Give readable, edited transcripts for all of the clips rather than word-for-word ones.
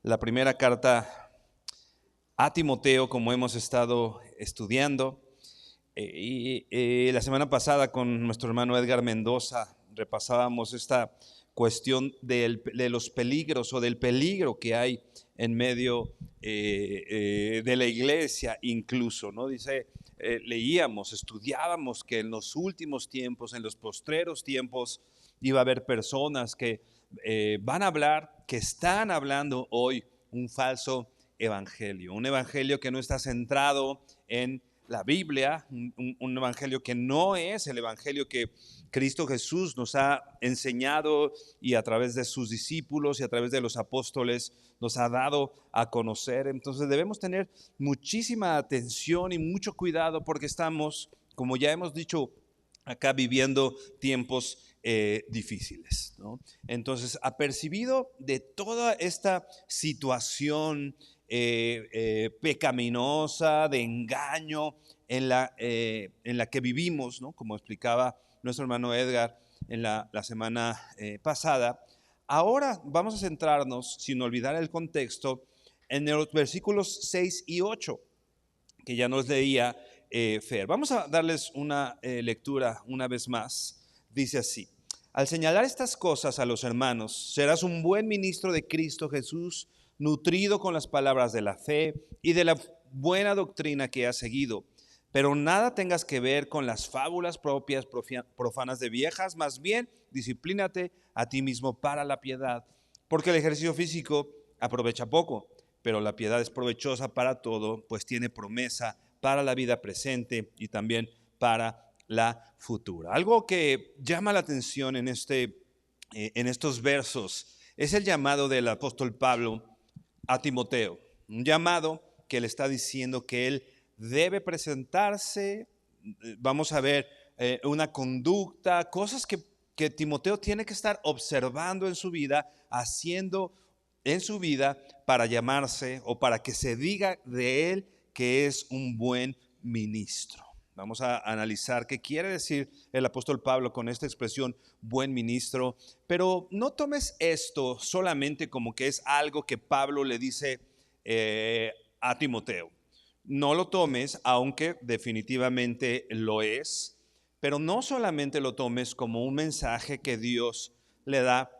la primera carta a Timoteo, como hemos estado estudiando. La semana pasada con nuestro hermano Edgar Mendoza repasábamos esta cuestión de los peligros o del peligro que hay en medio de la iglesia incluso, ¿no? Dice, leíamos, estudiábamos que en los últimos tiempos, en los postreros tiempos, iba a haber personas que van a hablar, que están hablando hoy un falso evangelio, un evangelio que no está centrado en la Biblia, un evangelio que no es el evangelio que Cristo Jesús nos ha enseñado y a través de sus discípulos y a través de los apóstoles nos ha dado a conocer. Entonces debemos tener muchísima atención y mucho cuidado porque estamos, como ya hemos dicho acá, viviendo tiempos difíciles, ¿no? Entonces, apercibido de toda esta situación pecaminosa, de engaño en la que vivimos, ¿no? Como explicaba nuestro hermano Edgar en la semana pasada, ahora vamos a centrarnos, sin olvidar el contexto, en los versículos 6 y 8, que ya nos leía Fer. Vamos a darles una lectura una vez más. Dice así: al señalar estas cosas a los hermanos, serás un buen ministro de Cristo Jesús, nutrido con las palabras de la fe y de la buena doctrina que has seguido. Pero nada tengas que ver con las fábulas propias profanas de viejas, más bien disciplínate a ti mismo para la piedad, porque el ejercicio físico aprovecha poco, pero la piedad es provechosa para todo, pues tiene promesa para la vida presente y también para la futura. Algo que llama la atención en estos versos es el llamado del apóstol Pablo a Timoteo, un llamado que le está diciendo que él debe presentarse. Vamos a ver una conducta, cosas que Timoteo tiene que estar observando en su vida, haciendo en su vida para llamarse o para que se diga de él que es un buen ministro. Vamos a analizar qué quiere decir el apóstol Pablo con esta expresión buen ministro, pero no tomes esto solamente como que es algo que Pablo le dice a Timoteo. No lo tomes, aunque definitivamente lo es, pero no solamente lo tomes como un mensaje que Dios le da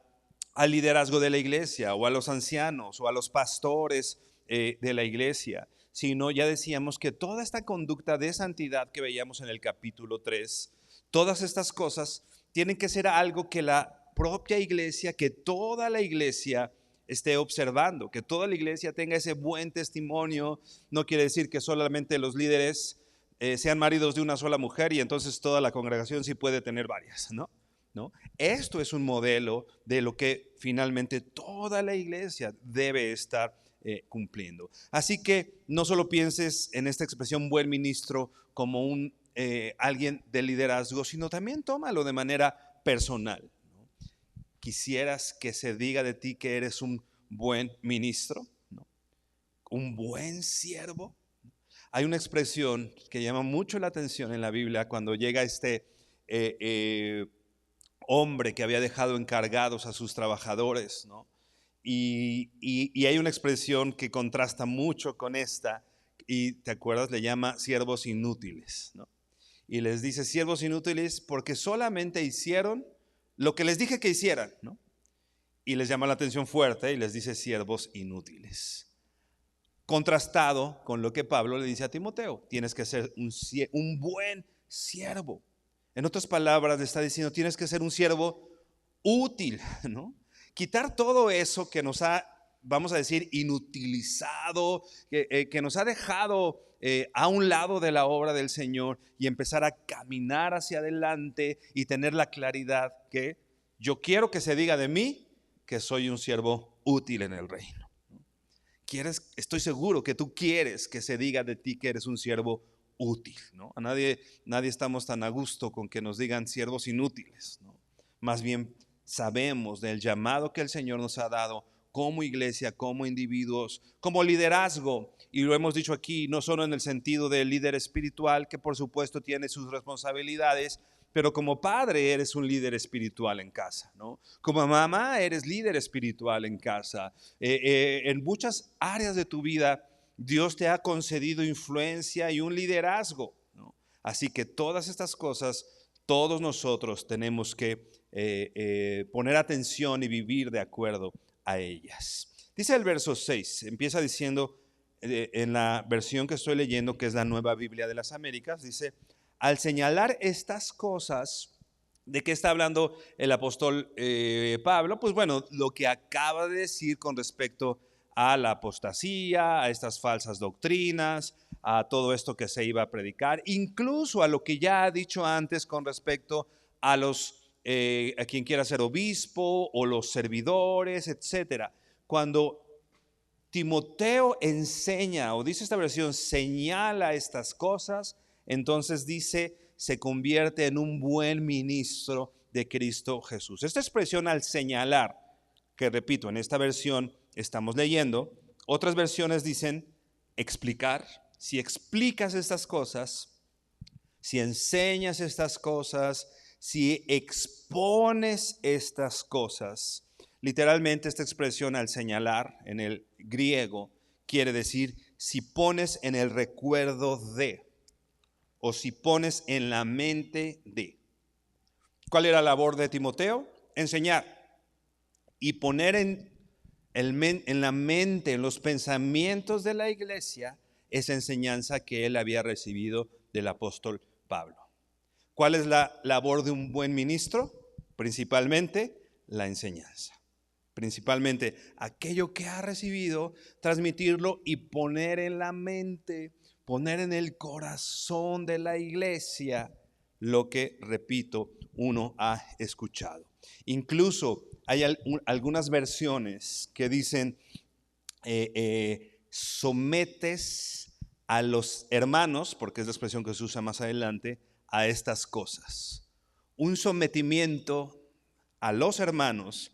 al liderazgo de la iglesia o a los ancianos o a los pastores de la iglesia, sino ya decíamos que toda esta conducta de santidad que veíamos en el capítulo 3, todas estas cosas tienen que ser algo que la propia iglesia, que toda la iglesia esté observando, que toda la iglesia tenga ese buen testimonio. No quiere decir que solamente los líderes sean maridos de una sola mujer y entonces toda la congregación sí puede tener varias, ¿no? ¿No? Esto es un modelo de lo que finalmente toda la iglesia debe estar cumpliendo. Así que no solo pienses en esta expresión buen ministro como alguien de liderazgo, sino también tómalo de manera personal, ¿no? ¿Quisieras que se diga de ti que eres un buen ministro, ¿no? Un buen siervo? Hay una expresión que llama mucho la atención en la Biblia cuando llega hombre que había dejado encargados a sus trabajadores, ¿no? Y hay una expresión que contrasta mucho con esta, y te acuerdas, le llama siervos inútiles, ¿no? Y les dice siervos inútiles porque solamente hicieron lo que les dije que hicieran, ¿no? Y les llama la atención fuerte y les dice siervos inútiles. Contrastado con lo que Pablo le dice a Timoteo: tienes que ser un buen siervo. En otras palabras, le está diciendo, tienes que ser un siervo útil, ¿no? Quitar todo eso que nos ha, vamos a decir, inutilizado, que nos ha dejado a un lado de la obra del Señor, y empezar a caminar hacia adelante y tener la claridad que yo quiero que se diga de mí que soy un siervo útil en el reino. Estoy seguro que tú quieres que se diga de ti que eres un siervo útil, ¿no? A nadie estamos tan a gusto con que nos digan siervos inútiles, ¿no? Más bien sabemos del llamado que el Señor nos ha dado como iglesia, como individuos, como liderazgo. Y lo hemos dicho aquí, no solo en el sentido del líder espiritual, que por supuesto tiene sus responsabilidades, pero como padre eres un líder espiritual en casa, ¿no? Como mamá eres líder espiritual en casa. En muchas áreas de tu vida Dios te ha concedido influencia y un liderazgo, ¿no? Así que todas estas cosas, todos nosotros tenemos que poner atención y vivir de acuerdo a ellas. Dice el verso 6, empieza diciendo en la versión que estoy leyendo, que es la Nueva Biblia de las Américas, dice: al señalar estas cosas, ¿de qué está hablando el apóstol Pablo? Pues bueno, lo que acaba de decir con respecto a la apostasía, a estas falsas doctrinas, a todo esto que se iba a predicar, incluso a lo que ya ha dicho antes con respecto a a quien quiera ser obispo o los servidores, etcétera. Cuando Timoteo enseña, o dice esta versión, señala estas cosas, entonces dice, se convierte en un buen ministro de Cristo Jesús. Esta expresión al señalar, que repito, en esta versión estamos leyendo, otras versiones dicen explicar. Si explicas estas cosas, si enseñas estas cosas, si expones estas cosas, literalmente esta expresión al señalar en el griego quiere decir si pones en el recuerdo de, o si pones en la mente de. ¿Cuál era la labor de Timoteo? Enseñar y poner en la mente, en los pensamientos de la iglesia, esa enseñanza que él había recibido del apóstol Pablo. ¿Cuál es la labor de un buen ministro? Principalmente la enseñanza. Principalmente aquello que ha recibido, transmitirlo y poner en la mente, poner en el corazón de la iglesia lo que, repito, uno ha escuchado. Incluso hay algunas versiones que dicen, sometes a los hermanos, porque es la expresión que se usa más adelante, a estas cosas. Un sometimiento a los hermanos,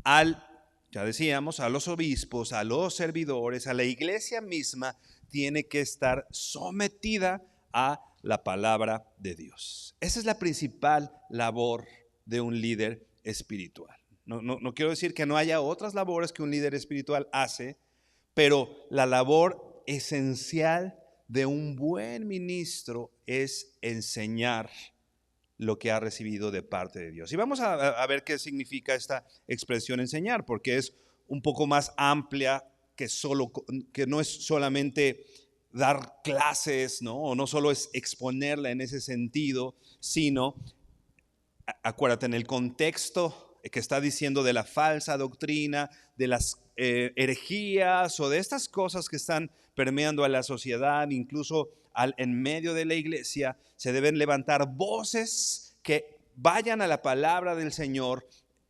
ya decíamos, a los obispos, a los servidores, a la iglesia misma, tiene que estar sometida a la palabra de Dios. Esa es la principal labor de un líder espiritual. No quiero decir que no haya otras labores que un líder espiritual hace, pero la labor esencial de un buen ministro es enseñar lo que ha recibido de parte de Dios. Y vamos a ver qué significa esta expresión enseñar, porque es un poco más amplia que no es solamente dar clases, ¿no? O no solo es exponerla en ese sentido, sino, acuérdate, en el contexto que está diciendo de la falsa doctrina, de las herejías o de estas cosas que están permeando a la sociedad, incluso en medio de la iglesia, se deben levantar voces que vayan a la palabra del Señor,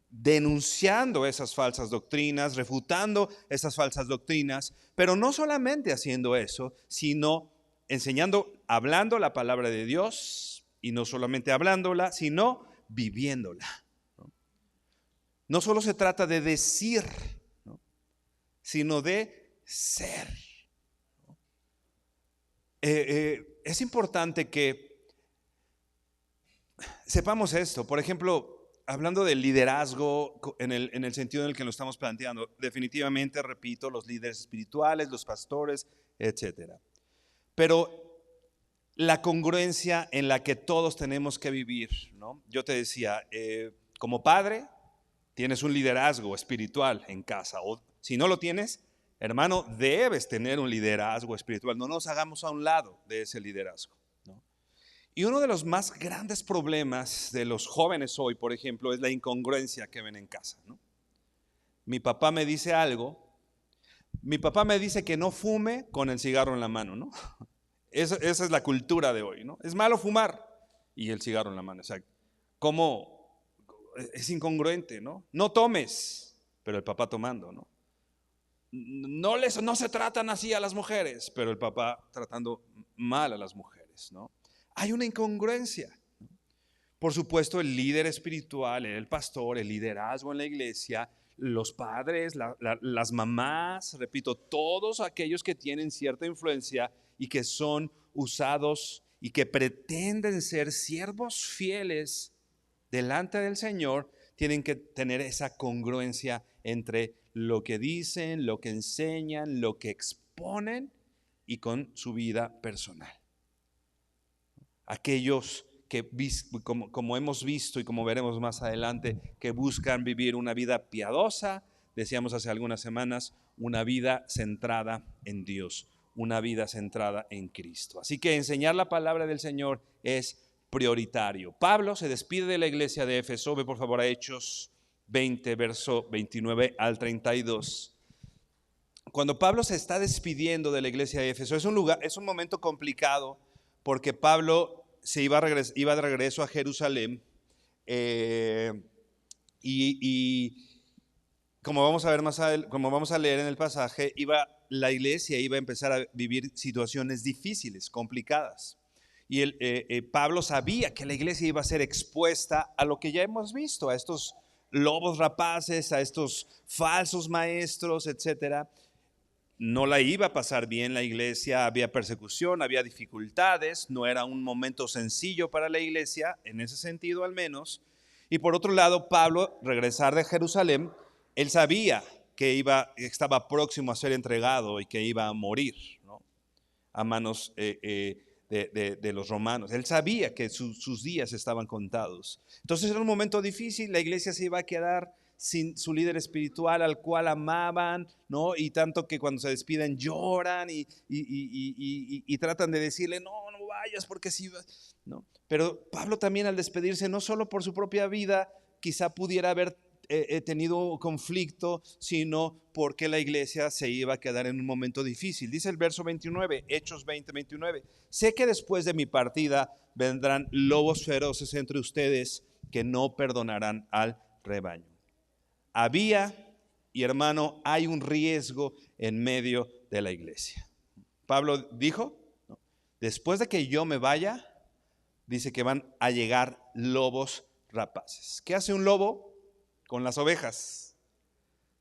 denunciando esas falsas doctrinas, refutando esas falsas doctrinas, pero no solamente haciendo eso, sino enseñando, hablando la palabra de Dios, y no solamente hablándola, sino viviéndola. No solo se trata de decir, ¿no?, sino de ser. Es importante que sepamos esto. Por ejemplo, hablando del liderazgo en el sentido en el que lo estamos planteando, definitivamente, repito, los líderes espirituales, los pastores, etcétera. Pero la congruencia en la que todos tenemos que vivir, ¿no? Yo te decía, como padre, tienes un liderazgo espiritual en casa, o si no lo tienes, hermano, debes tener un liderazgo espiritual. No nos hagamos a un lado de ese liderazgo, ¿no? Y uno de los más grandes problemas de los jóvenes hoy, por ejemplo, es la incongruencia que ven en casa, ¿no? Mi papá me dice algo, mi papá me dice que no fume con el cigarro en la mano, ¿no? Esa es la cultura de hoy, ¿no? Es malo fumar y el cigarro en la mano. O sea, ¿cómo? Es incongruente, ¿no? No tomes, pero el papá tomando, ¿no? No se tratan así a las mujeres, pero el papá tratando mal a las mujeres, ¿no? Hay una incongruencia. Por supuesto, el líder espiritual, el pastor, el liderazgo en la iglesia los padres, las mamás, repito, todos aquellos que tienen cierta influencia y que son usados y que pretenden ser siervos fieles delante del Señor, tienen que tener esa congruencia entre lo que dicen, lo que enseñan, lo que exponen y con su vida personal. Aquellos que, como hemos visto y como veremos más adelante, que buscan vivir una vida piadosa, decíamos hace algunas semanas, una vida centrada en Dios, una vida centrada en Cristo. Así que enseñar la palabra del Señor es prioritario. Pablo se despide de la iglesia de Éfeso. Ve por favor a Hechos 20, verso 29 al 32. Cuando Pablo se está despidiendo de la iglesia de Éfeso, es un momento complicado, porque Pablo se iba de regreso a Jerusalén y como vamos a ver más adelante, como vamos a leer en el pasaje, la iglesia iba a empezar a vivir situaciones difíciles, complicadas. Y Pablo sabía que la iglesia iba a ser expuesta a lo que ya hemos visto, a estos lobos rapaces, a estos falsos maestros, etcétera. No la iba a pasar bien la iglesia, había persecución, había dificultades, no era un momento sencillo para la iglesia, en ese sentido al menos. Y por otro lado, Pablo, regresar de Jerusalén, él sabía que estaba próximo a ser entregado y que iba a morir, ¿no?, a manos de los romanos. Él sabía que sus días estaban contados. Entonces era un momento difícil, la iglesia se iba a quedar sin su líder espiritual al cual amaban, ¿no? Y tanto que cuando se despiden lloran y tratan de decirle, no vayas porque sí, ¿no? Pero Pablo también al despedirse, no solo por su propia vida, quizá pudiera haber tenido conflicto, sino porque la iglesia se iba a quedar en un momento difícil. Dice el verso 29, Hechos 20, 29, sé que después de mi partida vendrán lobos feroces entre ustedes que no perdonarán al rebaño. Había, y hermano, hay un riesgo en medio de la iglesia. Pablo dijo, ¿no?, después de que yo me vaya, dice que van a llegar lobos rapaces. ¿Qué hace un lobo con las ovejas?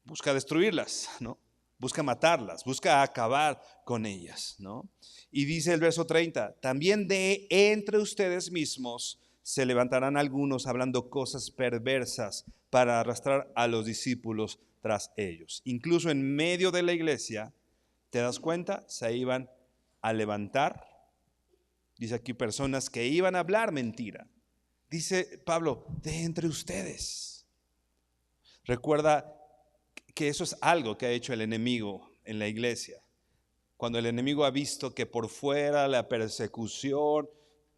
Busca destruirlas, ¿no? Busca matarlas, busca acabar con ellas, ¿no? Y dice el verso 30, también de entre ustedes mismos se levantarán algunos hablando cosas perversas para arrastrar a los discípulos tras ellos. Incluso en medio de la iglesia, ¿te das cuenta? Se iban a levantar, dice aquí, personas que iban a hablar mentira. Dice Pablo, de entre ustedes. Recuerda que eso es algo que ha hecho el enemigo en la iglesia. Cuando el enemigo ha visto que por fuera la persecución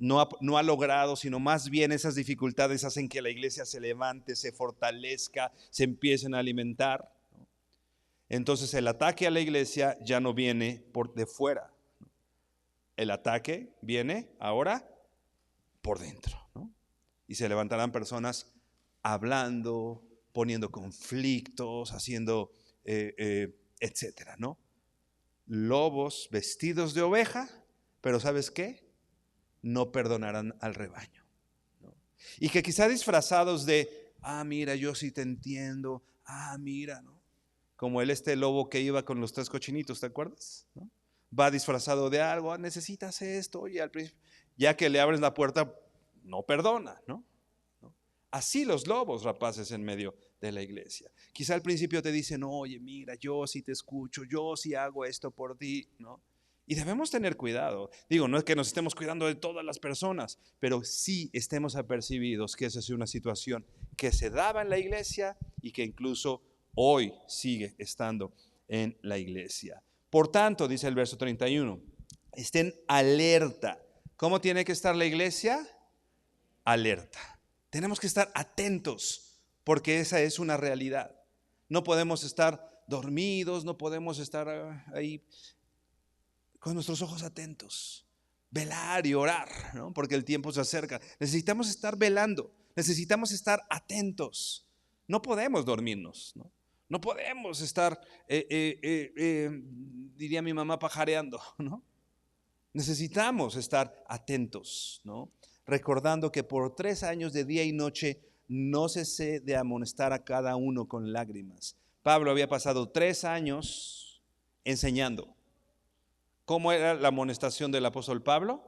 no ha logrado, sino más bien esas dificultades hacen que la iglesia se levante, se fortalezca, se empiecen a alimentar. Entonces el ataque a la iglesia ya no viene de fuera. El ataque viene ahora por dentro, ¿no? Y se levantarán personas hablando, poniendo conflictos, haciendo, etcétera, ¿no? Lobos vestidos de oveja, pero ¿sabes qué? No perdonarán al rebaño, ¿no? Y que quizá disfrazados de, mira, yo sí te entiendo, mira, ¿no? Como lobo que iba con los 3 cochinitos, ¿te acuerdas? ¿No? Va disfrazado de algo, necesitas esto, y al principio, ya que le abres la puerta, no perdona, ¿no? Así los lobos rapaces en medio de la iglesia. Quizá al principio te dicen, oye, mira, yo sí te escucho, yo sí hago esto por ti, ¿no? Y debemos tener cuidado. Digo, no es que nos estemos cuidando de todas las personas, pero sí estemos apercibidos que esa es una situación que se daba en la iglesia y que incluso hoy sigue estando en la iglesia. Por tanto, dice el verso 31, estén alerta. ¿Cómo tiene que estar la iglesia? Alerta. Tenemos que estar atentos, porque esa es una realidad. No podemos estar dormidos, no podemos estar ahí con nuestros ojos atentos. Velar y orar, ¿no? Porque el tiempo se acerca. Necesitamos estar velando, necesitamos estar atentos. No podemos dormirnos, ¿no? No podemos estar, diría mi mamá, pajareando, ¿no? Necesitamos estar atentos, ¿no? Recordando que por 3 años de día y noche no cesé de amonestar a cada uno con lágrimas. Pablo había pasado 3 años enseñando. ¿Cómo era la amonestación del apóstol Pablo?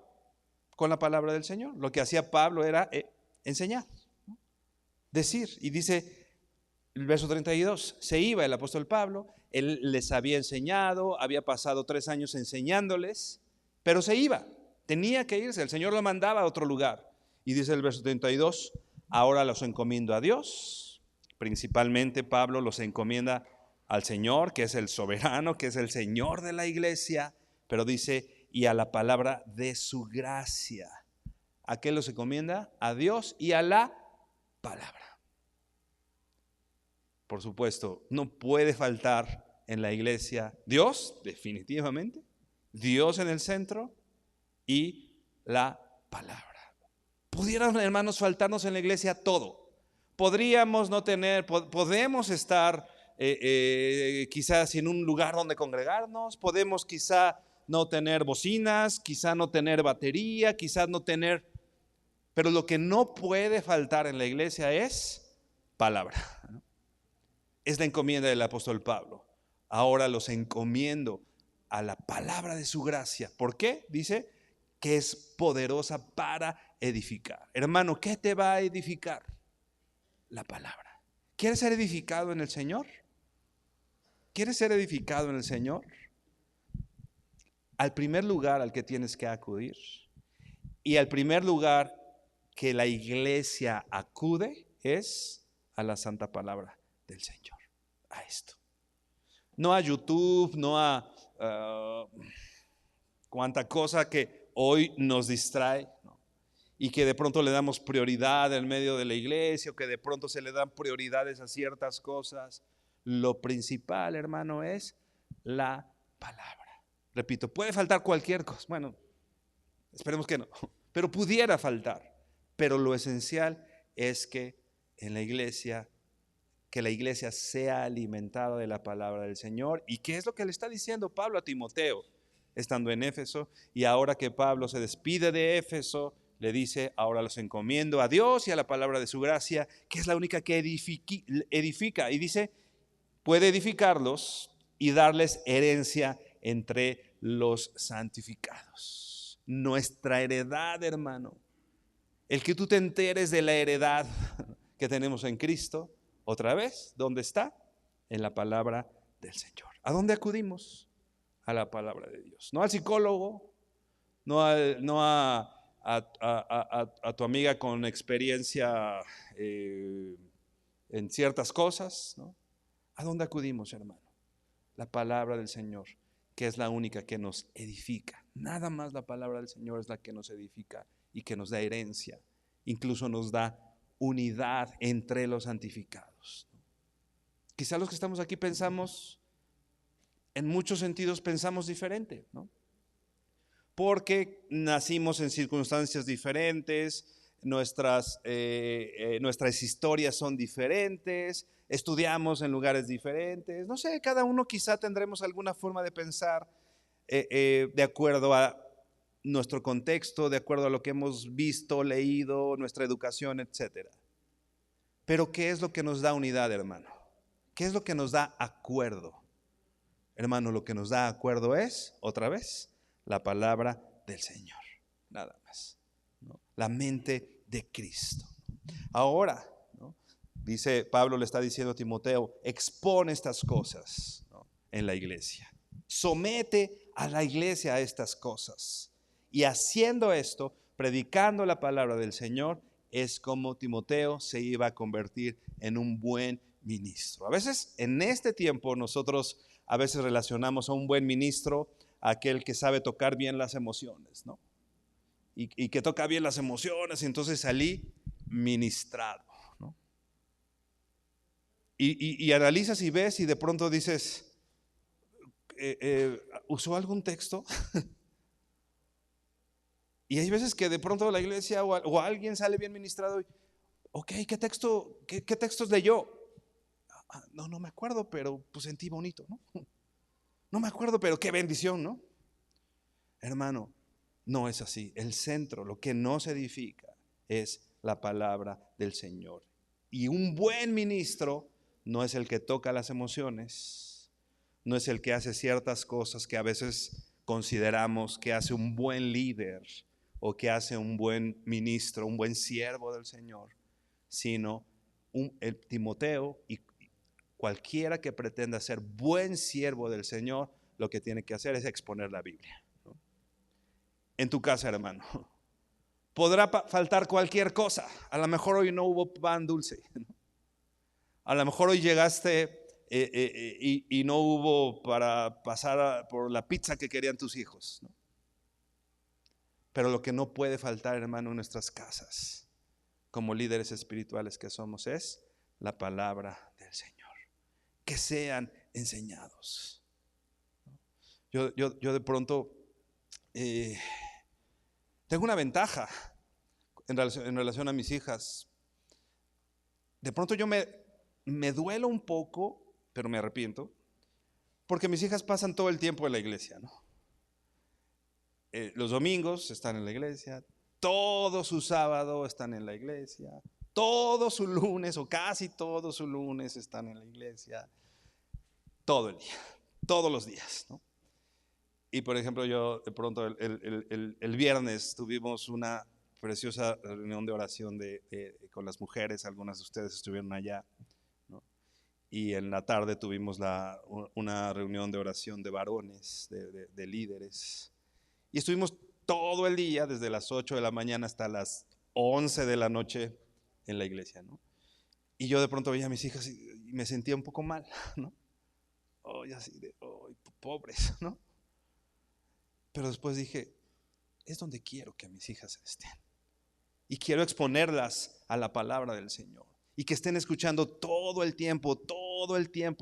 Con la palabra del Señor. Lo que hacía Pablo era enseñar, decir. Y dice el verso 32, se iba el apóstol Pablo, él les había enseñado, había pasado 3 años enseñándoles, pero se iba, tenía que irse, el Señor lo mandaba a otro lugar. Y dice el verso 32, ahora los encomiendo a Dios. Principalmente Pablo los encomienda al Señor, que es el soberano, que es el Señor de la iglesia, pero dice, y a la palabra de su gracia. ¿A qué los encomienda? A Dios y a la palabra. Por supuesto, no puede faltar en la iglesia Dios, definitivamente, Dios en el centro y la palabra. Pudieran, hermanos, faltarnos en la iglesia todo. Podríamos no tener, podemos estar quizás sin un lugar donde congregarnos, podemos quizá no tener bocinas, quizá no tener batería, quizás no tener, pero lo que no puede faltar en la iglesia es palabra. Es la encomienda del apóstol Pablo. Ahora los encomiendo a la palabra de su gracia. ¿Por qué? Dice que es poderosa para edificar. Hermano, ¿qué te va a edificar? La palabra. ¿Quieres ser edificado en el Señor? ¿Quieres ser edificado en el Señor? Al primer lugar al que tienes que acudir, y al primer lugar que la iglesia acude, es a la santa palabra del Señor. A esto. No a YouTube, no a cuánta cosa que hoy nos distrae, ¿no? Y que de pronto le damos prioridad en medio de la iglesia, o que de pronto se le dan prioridades a ciertas cosas. Lo principal, hermano, es la palabra. Repito, puede faltar cualquier cosa. Bueno, esperemos que no, pero pudiera faltar. Pero lo esencial es que en la iglesia, que la iglesia sea alimentada de la palabra del Señor. ¿Y qué es lo que le está diciendo Pablo a Timoteo, estando en Éfeso? Y ahora que Pablo se despide de Éfeso, le dice, ahora los encomiendo a Dios y a la palabra de su gracia, que es la única que edifica. Y dice, puede edificarlos y darles herencia entre los santificados. Nuestra heredad, hermano. El que tú te enteres de la heredad que tenemos en Cristo, otra vez, ¿dónde está? En la palabra del Señor. ¿A dónde acudimos? A la palabra de Dios. No al psicólogo, no a tu amiga con experiencia en ciertas cosas, ¿no? ¿A dónde acudimos, hermano? La palabra del Señor, que es la única que nos edifica. Nada más la palabra del Señor es la que nos edifica y que nos da herencia. Incluso nos da unidad entre los santificados. Quizá los que estamos aquí pensamos, en muchos sentidos pensamos diferente, ¿no? Porque nacimos en circunstancias diferentes, nuestras historias son diferentes, estudiamos en lugares diferentes, no sé, cada uno quizá tendremos alguna forma de pensar de acuerdo a nuestro contexto, de acuerdo a lo que hemos visto, leído, nuestra educación, etcétera. Pero ¿qué es lo que nos da unidad, hermano? ¿Qué es lo que nos da acuerdo? Hermano, lo que nos da acuerdo es, otra vez, la palabra del Señor, nada más, ¿no? La mente de Cristo. Ahora, ¿no? Dice Pablo, le está diciendo a Timoteo, expone estas cosas, ¿no? En la iglesia. Somete a la iglesia a estas cosas. Y haciendo esto, predicando la palabra del Señor, es como Timoteo se iba a convertir en un buen ministro. A veces en este tiempo nosotros a veces relacionamos a un buen ministro a aquel que sabe tocar bien las emociones, ¿no? Y que toca bien las emociones, y entonces salí ministrado, ¿no? Y analizas y ves y de pronto dices, ¿usó algún texto? Y hay veces que de pronto la iglesia o alguien sale bien ministrado y, ok, ¿qué textos leyó? No me acuerdo, pero pues sentí bonito, ¿no? No me acuerdo, pero qué bendición, ¿no? Hermano, no es así. El centro, lo que nos edifica, es la palabra del Señor. Y un buen ministro no es el que toca las emociones, no es el que hace ciertas cosas que a veces consideramos que hace un buen líder o que hace un buen ministro, un buen siervo del Señor, sino el Timoteo y cualquiera que pretenda ser buen siervo del Señor, lo que tiene que hacer es exponer la Biblia, ¿no? En tu casa, hermano, podrá faltar cualquier cosa. A lo mejor hoy no hubo pan dulce, ¿no? A lo mejor hoy llegaste y no hubo para pasar por la pizza que querían tus hijos, ¿no? Pero lo que no puede faltar, hermano, en nuestras casas, como líderes espirituales que somos, es la palabra del Señor. Que sean enseñados. Yo de pronto tengo una ventaja en relación a mis hijas. De pronto yo me duelo un poco, pero me arrepiento, porque mis hijas pasan todo el tiempo en la iglesia, ¿no? Los domingos están en la iglesia, todo su sábado están en la iglesia, todo su lunes o casi todo su lunes están en la iglesia, todo el día, todos los días, ¿no? Y por ejemplo, yo de pronto el viernes tuvimos una preciosa reunión de oración con las mujeres, algunas de ustedes estuvieron allá, ¿no? Y en la tarde tuvimos una reunión de oración de varones, de líderes. Y estuvimos todo el día, desde las 8 de la mañana hasta las 11 de la noche en la iglesia, ¿no? Y yo de pronto veía a mis hijas y me sentía un poco mal, ¿no? Así de, pobres, ¿no? Pero después dije, es donde quiero que mis hijas estén. Y quiero exponerlas a la palabra del Señor. Y que estén escuchando todo el tiempo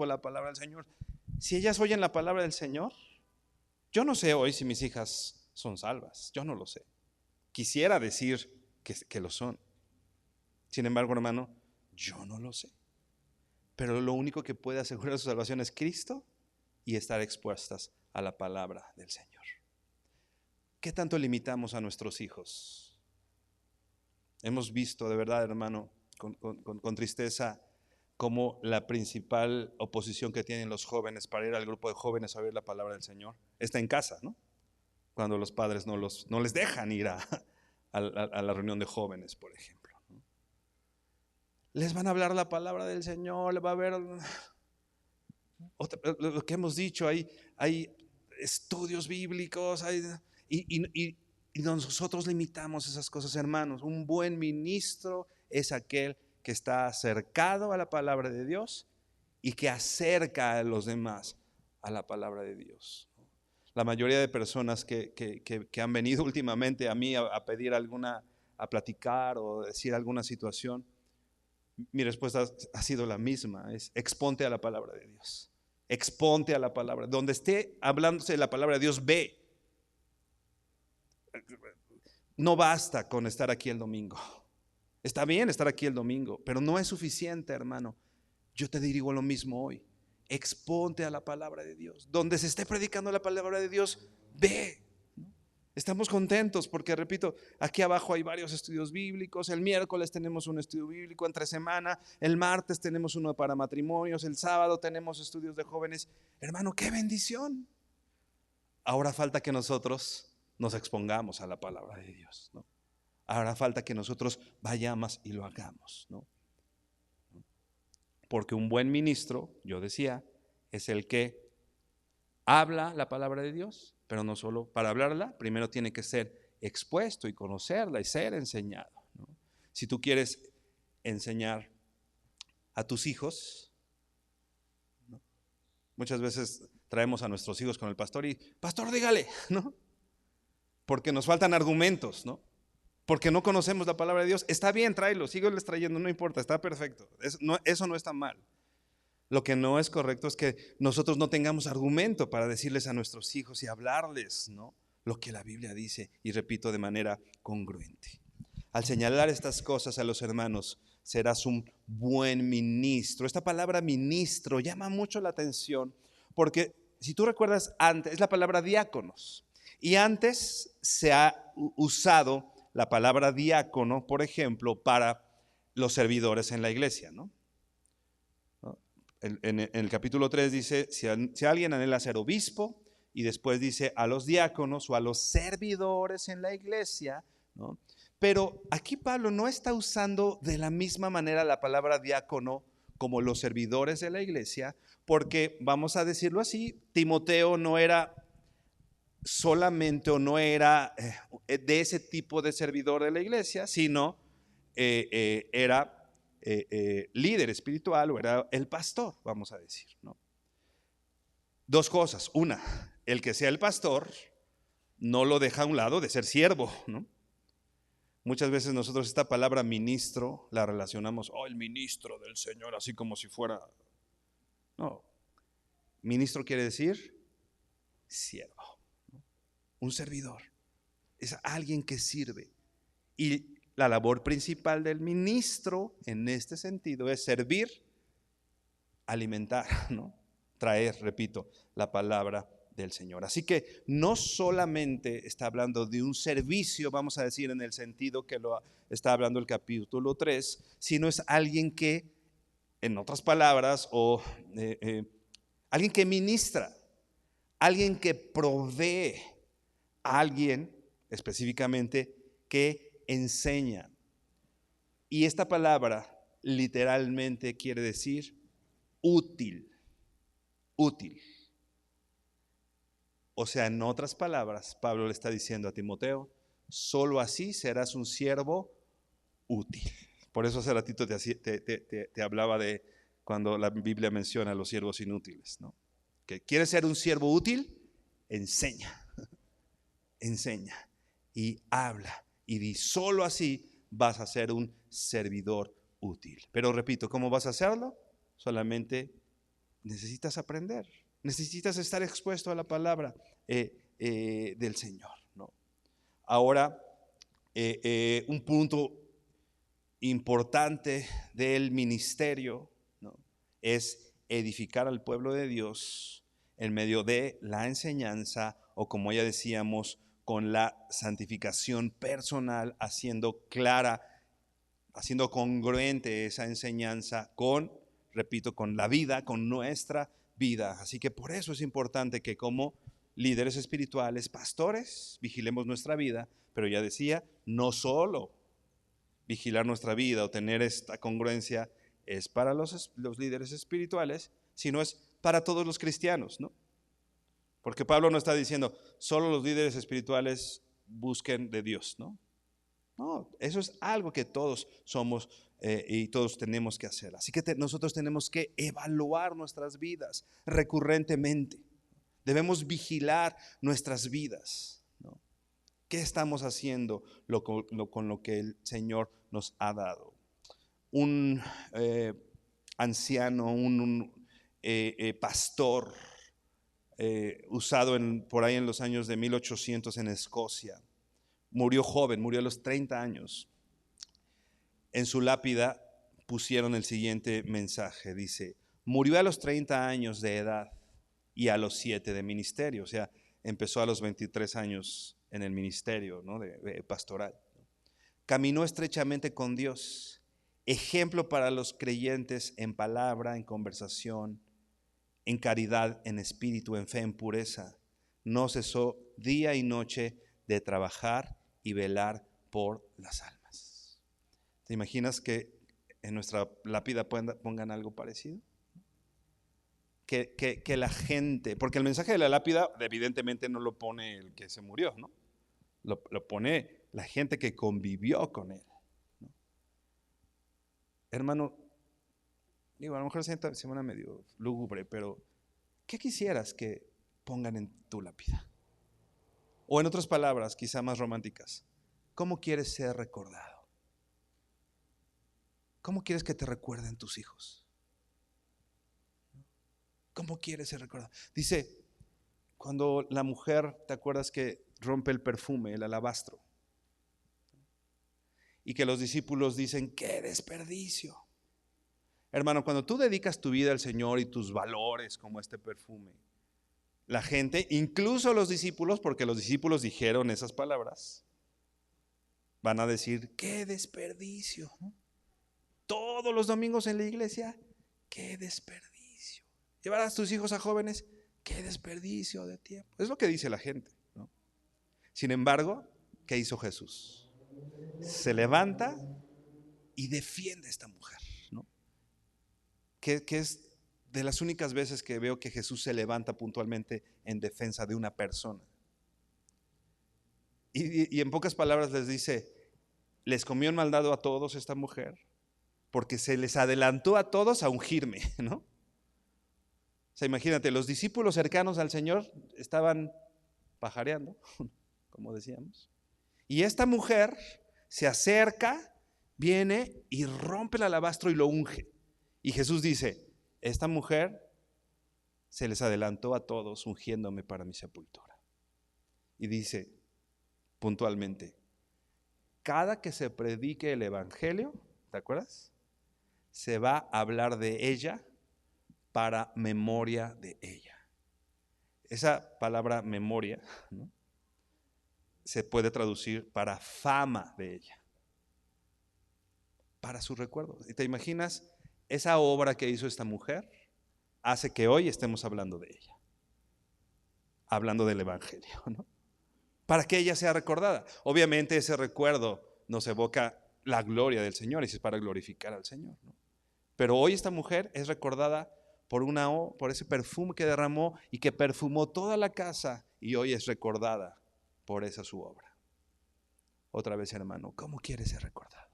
la palabra del Señor. Si ellas oyen la palabra del Señor, yo no sé hoy si mis hijas son salvas. Yo no lo sé. Quisiera decir que lo son. Sin embargo, hermano, yo no lo sé. Pero lo único que puede asegurar su salvación es Cristo y estar expuestas a la palabra del Señor. ¿Qué tanto limitamos a nuestros hijos? Hemos visto de verdad, hermano, con tristeza, cómo la principal oposición que tienen los jóvenes para ir al grupo de jóvenes a oír la palabra del Señor está en casa, ¿no? Cuando los padres no les dejan ir a la reunión de jóvenes, por ejemplo, ¿no? Les van a hablar la palabra del Señor, le va a haber lo que hemos dicho, hay estudios bíblicos, y nosotros limitamos esas cosas, hermanos. Un buen ministro es aquel que está acercado a la palabra de Dios y que acerca a los demás a la palabra de Dios. La mayoría de personas que han venido últimamente a mí a pedir a platicar o decir alguna situación, mi respuesta ha sido la misma, es exponte a la palabra de Dios. Exponte a la palabra. Donde esté hablándose de la palabra de Dios, ve. No basta con estar aquí el domingo. Está bien estar aquí el domingo, pero no es suficiente, hermano. Yo te digo lo mismo hoy. Exponte a la palabra de Dios. Donde se esté predicando la palabra de Dios, ve. Estamos contentos porque, repito, aquí abajo hay varios estudios bíblicos. El miércoles tenemos un estudio bíblico entre semana. El martes tenemos uno para matrimonios. El sábado tenemos estudios de jóvenes. Hermano, qué bendición. Ahora falta que nosotros nos expongamos a la palabra de Dios, ¿no? Ahora falta que nosotros vayamos y lo hagamos, ¿no? Porque un buen ministro, yo decía, es el que habla la palabra de Dios, pero no solo para hablarla, primero tiene que ser expuesto y conocerla y ser enseñado, ¿no? Si tú quieres enseñar a tus hijos, ¿no? Muchas veces traemos a nuestros hijos con el pastor y, pastor, dígale, ¿no? Porque nos faltan argumentos, ¿no? Porque no conocemos la palabra de Dios. Está bien, tráelo, sígueles trayendo, no importa, está perfecto. Eso no está mal. Lo que no es correcto es que nosotros no tengamos argumento para decirles a nuestros hijos y hablarles, ¿no? Lo que la Biblia dice, y repito, de manera congruente. Al señalar estas cosas a los hermanos, serás un buen ministro. Esta palabra ministro llama mucho la atención porque, si tú recuerdas, antes es la palabra diáconos. Y antes se ha usado la palabra diácono, por ejemplo, para los servidores en la iglesia, ¿no? En el capítulo 3 dice, si alguien anhela ser obispo, y después dice a los diáconos o a los servidores en la iglesia, ¿no? Pero aquí Pablo no está usando de la misma manera la palabra diácono como los servidores de la iglesia, porque vamos a decirlo así, Timoteo no era solamente o no era de ese tipo de servidor de la iglesia, sino era líder espiritual o era el pastor, vamos a decir, ¿no? Dos cosas. Una, el que sea el pastor no lo deja a un lado de ser siervo, ¿no? Muchas veces nosotros esta palabra ministro la relacionamos, el ministro del Señor, así como si fuera. No, ministro quiere decir siervo, ¿no? Un servidor, es alguien que sirve. Y la labor principal del ministro en este sentido es servir, alimentar, ¿no? Traer, repito, la palabra del Señor. Así que no solamente está hablando de un servicio, vamos a decir en el sentido que lo está hablando el capítulo 3, sino es alguien que, en otras palabras, alguien que ministra, alguien que provee, alguien específicamente que enseña. Y esta palabra literalmente quiere decir útil. Útil. O sea, en otras palabras, Pablo le está diciendo a Timoteo, solo así serás un siervo útil. Por eso hace ratito te hablaba de cuando la Biblia menciona a los siervos inútiles, ¿no? Que quieres ser un siervo útil, enseña, enseña y habla y di, solo así vas a ser un servidor útil. Pero repito, ¿cómo vas a hacerlo? Solamente necesitas aprender, necesitas estar expuesto a la palabra del Señor, ¿no? Ahora, un punto importante del ministerio, ¿no?, es edificar al pueblo de Dios en medio de la enseñanza, o como ya decíamos, con la santificación personal, haciendo clara, haciendo congruente esa enseñanza con, repito, con la vida, con nuestra vida. Así que por eso es importante que como líderes espirituales, pastores, vigilemos nuestra vida, pero ya decía, no solo vigilar nuestra vida o tener esta congruencia es para los líderes espirituales, sino es para todos los cristianos, ¿no? Porque Pablo no está diciendo, solo los líderes espirituales busquen de Dios, ¿no? No, eso es algo que todos somos y todos tenemos que hacer. Así que nosotros tenemos que evaluar nuestras vidas recurrentemente. Debemos vigilar nuestras vidas, ¿no? ¿Qué estamos haciendo con lo que el Señor nos ha dado? Un anciano, un pastor usado por ahí en los años de 1800 en Escocia, murió joven, murió a los 30 años. En su lápida pusieron el siguiente mensaje, dice, murió a los 30 años de edad y a los 7 de ministerio. O sea, empezó a los 23 años en el ministerio, ¿no?, de pastoral. Caminó estrechamente con Dios, ejemplo para los creyentes en palabra, en conversación, en caridad, en espíritu, en fe, en pureza. No cesó día y noche de trabajar y velar por las almas. ¿Te imaginas que en nuestra lápida pongan algo parecido? Que la gente, porque el mensaje de la lápida evidentemente no lo pone el que se murió, ¿no? Lo pone la gente que convivió con él, ¿no? Hermano, digo, a lo mejor se suena medio lúgubre, pero ¿qué quisieras que pongan en tu lápida? O en otras palabras, quizá más románticas, ¿cómo quieres ser recordado? ¿Cómo quieres que te recuerden tus hijos? ¿Cómo quieres ser recordado? Dice, cuando la mujer, ¿te acuerdas que rompe el perfume, el alabastro? Y que los discípulos dicen, ¡qué desperdicio! Hermano, cuando tú dedicas tu vida al Señor y tus valores como este perfume, la gente, incluso los discípulos, porque los discípulos dijeron esas palabras, van a decir, ¡qué desperdicio! todos los domingos en la iglesia, qué desperdicio. Llevar a tus hijos a jóvenes, qué desperdicio de tiempo. Es lo que dice la gente, ¿no? Sin embargo, ¿qué hizo Jesús? Se levanta y defiende a esta mujer, ¿no? Que es de las únicas veces que veo que Jesús se levanta puntualmente en defensa de una persona. Y en pocas palabras les dice, les comió en maldad a todos esta mujer, porque se les adelantó a todos a ungirme, ¿no? O sea, imagínate, los discípulos cercanos al Señor estaban pajareando, como decíamos, y esta mujer se acerca, viene y rompe el alabastro y lo unge. Y Jesús dice, esta mujer se les adelantó a todos ungiéndome para mi sepultura. Y dice puntualmente, cada que se predique el evangelio, ¿te acuerdas? Se va a hablar de ella para memoria de ella. Esa palabra memoria, ¿no?, se puede traducir para fama de ella, para su recuerdo. ¿Y te imaginas? Esa obra que hizo esta mujer hace que hoy estemos hablando de ella, hablando del evangelio, ¿no? Para que ella sea recordada. Obviamente ese recuerdo nos evoca la gloria del Señor y es para glorificar al Señor, ¿no? Pero hoy esta mujer es recordada por ese perfume que derramó y que perfumó toda la casa, y hoy es recordada por esa su obra. Otra vez, hermano, ¿cómo quieres ser recordado?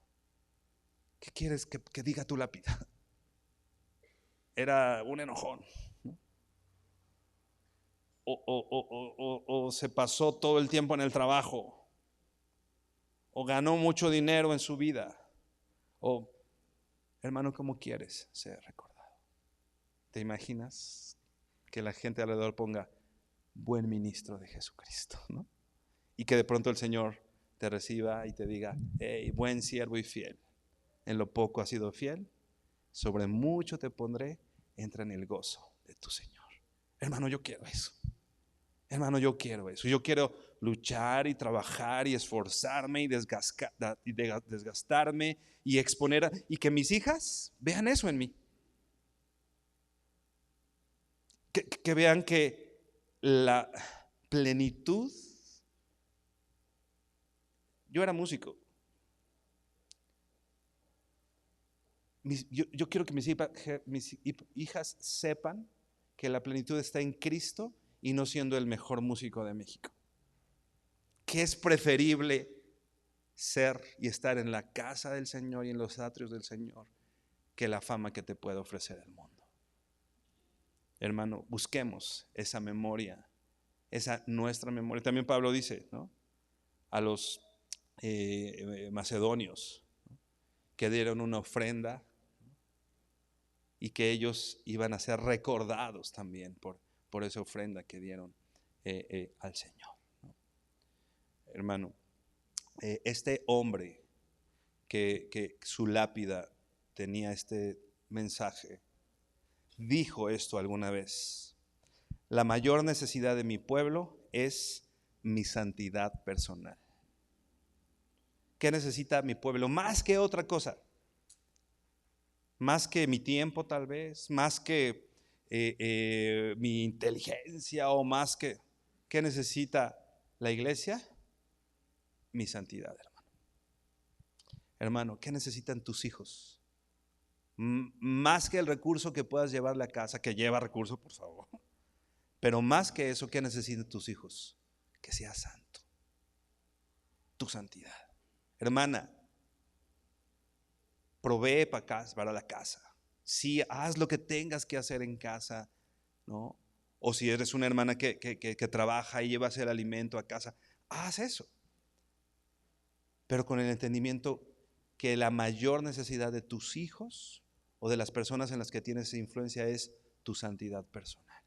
¿Qué quieres que diga tu lápida? Era un enojón, ¿no? O se pasó todo el tiempo en el trabajo, o ganó mucho dinero en su vida. O, hermano, ¿cómo quieres ser recordado? ¿Te imaginas que la gente alrededor ponga buen ministro de Jesucristo, ¿no? Y que de pronto el Señor te reciba y te diga, hey, buen siervo y fiel, en lo poco has sido fiel, sobre mucho te pondré, entra en el gozo de tu Señor. Hermano, yo quiero eso. Hermano, yo quiero eso. Yo quiero luchar y trabajar y esforzarme y desgastarme y exponer, y que mis hijas vean eso en mí. Que vean que la plenitud. Yo era músico. Yo quiero que mis hijas sepan que la plenitud está en Cristo y no siendo el mejor músico de México. Que es preferible ser y estar en la casa del Señor y en los atrios del Señor que la fama que te puede ofrecer el mundo. Hermano, busquemos esa memoria, esa nuestra memoria. También Pablo dice, ¿no?, a los macedonios, ¿no?, que dieron una ofrenda y que ellos iban a ser recordados también por esa ofrenda que dieron al Señor, ¿no? Hermano, este hombre que su lápida tenía este mensaje, dijo esto alguna vez: la mayor necesidad de mi pueblo es mi santidad personal. ¿Qué necesita mi pueblo? Más que otra cosa, más que mi tiempo tal vez, más que mi inteligencia, o más que, ¿qué necesita la iglesia? Mi santidad, hermano. Hermano, ¿qué necesitan tus hijos? Más que el recurso que puedas llevarle a casa, que lleva recurso, por favor. Pero más que eso, ¿qué necesitan tus hijos? Que seas santo. Tu santidad. Hermana, provee para la casa. Sí, haz lo que tengas que hacer en casa, ¿no? O si eres una hermana que trabaja y llevas el alimento a casa, haz eso. Pero con el entendimiento que la mayor necesidad de tus hijos o de las personas en las que tienes influencia es tu santidad personal.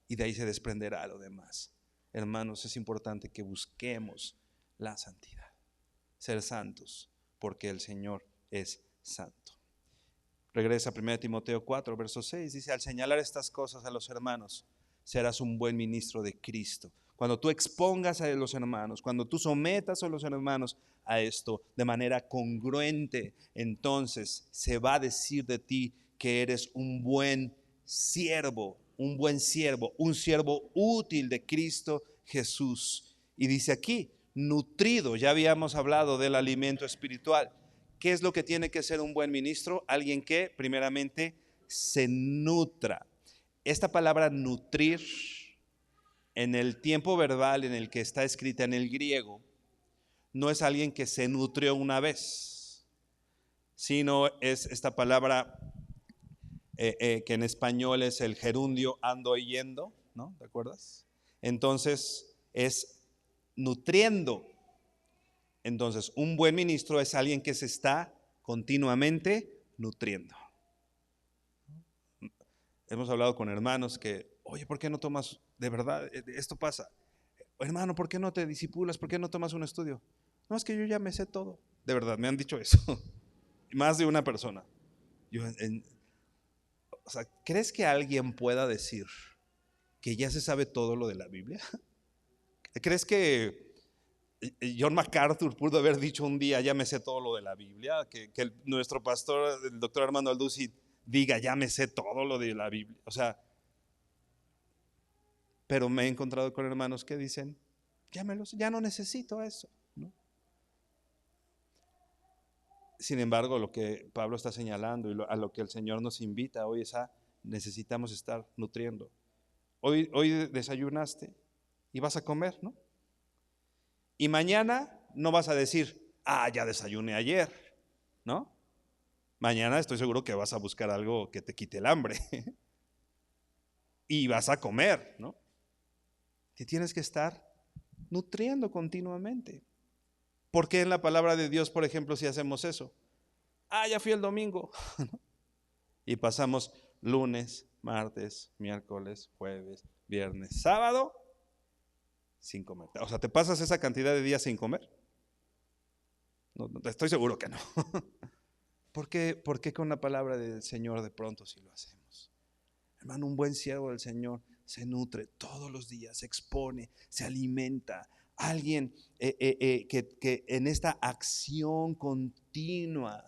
Y de ahí se desprenderá lo demás. Hermanos, es importante que busquemos la santidad. Ser santos, porque el Señor es santo. Regresa a 1 Timoteo 4, verso 6. Dice: al señalar estas cosas a los hermanos, serás un buen ministro de Cristo. cuando tú expongas a los hermanos, cuando tú sometas a los hermanos a esto de manera congruente, entonces se va a decir de ti que eres un buen siervo, un siervo útil de Cristo Jesús. Y dice aquí, nutrido, ya habíamos hablado del alimento espiritual. ¿Qué es lo que tiene que ser un buen ministro? Alguien que primeramente se nutra. Esta palabra nutrir, en el tiempo verbal en el que está escrita en el griego, no es alguien que se nutrió una vez, sino es esta palabra que en español es el gerundio ando y yendo, ¿no? ¿Te acuerdas? Entonces es nutriendo. Entonces un buen ministro es alguien que se está continuamente nutriendo. Hemos hablado con hermanos que, oye, ¿por qué no tomas, de verdad, esto pasa? Hermano, ¿por qué no te disipulas? ¿Por qué no tomas un estudio? No, es que yo ya me sé todo. De verdad, me han dicho eso. Más de una persona. O sea, ¿crees que alguien pueda decir que ya se sabe todo lo de la Biblia? ¿Crees que John MacArthur pudo haber dicho un día, ya me sé todo lo de la Biblia? Que nuestro pastor, el doctor Armando Alducin, diga, ya me sé todo lo de la Biblia. O sea, pero me he encontrado con hermanos que dicen, ya no necesito eso, ¿no? Sin embargo, lo que Pablo está señalando y a lo que el Señor nos invita hoy es a necesitamos estar nutriendo. Hoy desayunaste y vas a comer, ¿no? Y mañana no vas a decir, ya desayuné ayer, ¿no? Mañana estoy seguro que vas a buscar algo que te quite el hambre y vas a comer, ¿no? Te tienes que estar nutriendo continuamente. ¿Por qué en la palabra de Dios, por ejemplo, si hacemos eso? Ya fui el domingo y pasamos lunes, martes, miércoles, jueves, viernes, sábado sin comer. O sea, ¿te pasas esa cantidad de días sin comer? No, estoy seguro que no. ¿Por qué con la palabra del Señor de pronto sí lo hacemos? Hermano, un buen siervo del Señor se nutre todos los días, se expone, se alimenta. Alguien que en esta acción continua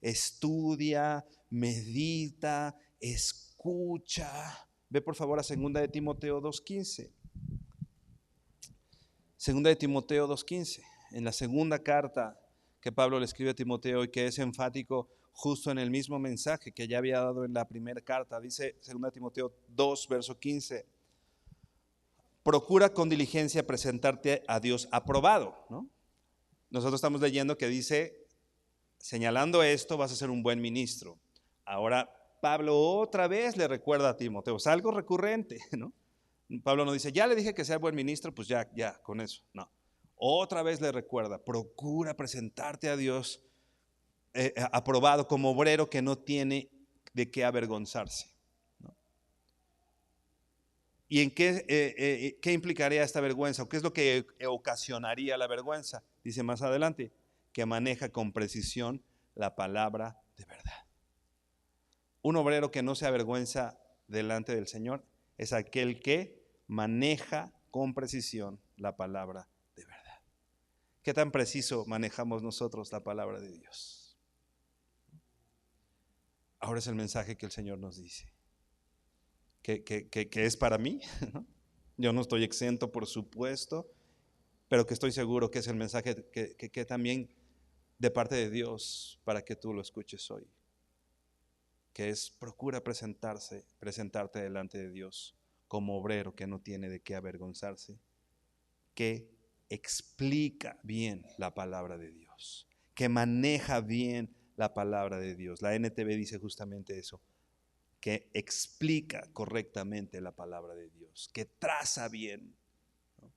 estudia, medita, escucha. Ve por favor a 2 de Timoteo 2:15. 2 de Timoteo 2:15, en la segunda carta que Pablo le escribe a Timoteo y que es enfático justo en el mismo mensaje que ya había dado en la primera carta. Dice 2 Timoteo 2, verso 15, procura con diligencia presentarte a Dios aprobado, ¿no? Nosotros estamos leyendo que dice, señalando esto vas a ser un buen ministro. Ahora Pablo otra vez le recuerda a Timoteo, es algo recurrente, ¿no? Pablo no dice, ya le dije que sea buen ministro, pues ya, con eso. No. Otra vez le recuerda, procura presentarte a Dios aprobado como obrero que no tiene de qué avergonzarse, ¿no? ¿Y en qué implicaría esta vergüenza? ¿O qué es lo que ocasionaría la vergüenza? Dice más adelante, que maneja con precisión la palabra de verdad. Un obrero que no se avergüenza delante del Señor es aquel que maneja con precisión la palabra de verdad. ¿Qué tan preciso manejamos nosotros la palabra de Dios? Ahora es el mensaje que el Señor nos dice, que es para mí, ¿no? Yo no estoy exento, por supuesto, pero que estoy seguro que es el mensaje que también de parte de Dios para que tú lo escuches hoy, que es procura presentarte delante de Dios como obrero que no tiene de qué avergonzarse, que explica bien la palabra de Dios, que maneja bien la palabra de Dios. La NTV dice justamente eso, que explica correctamente la palabra de Dios, que traza bien, ¿no?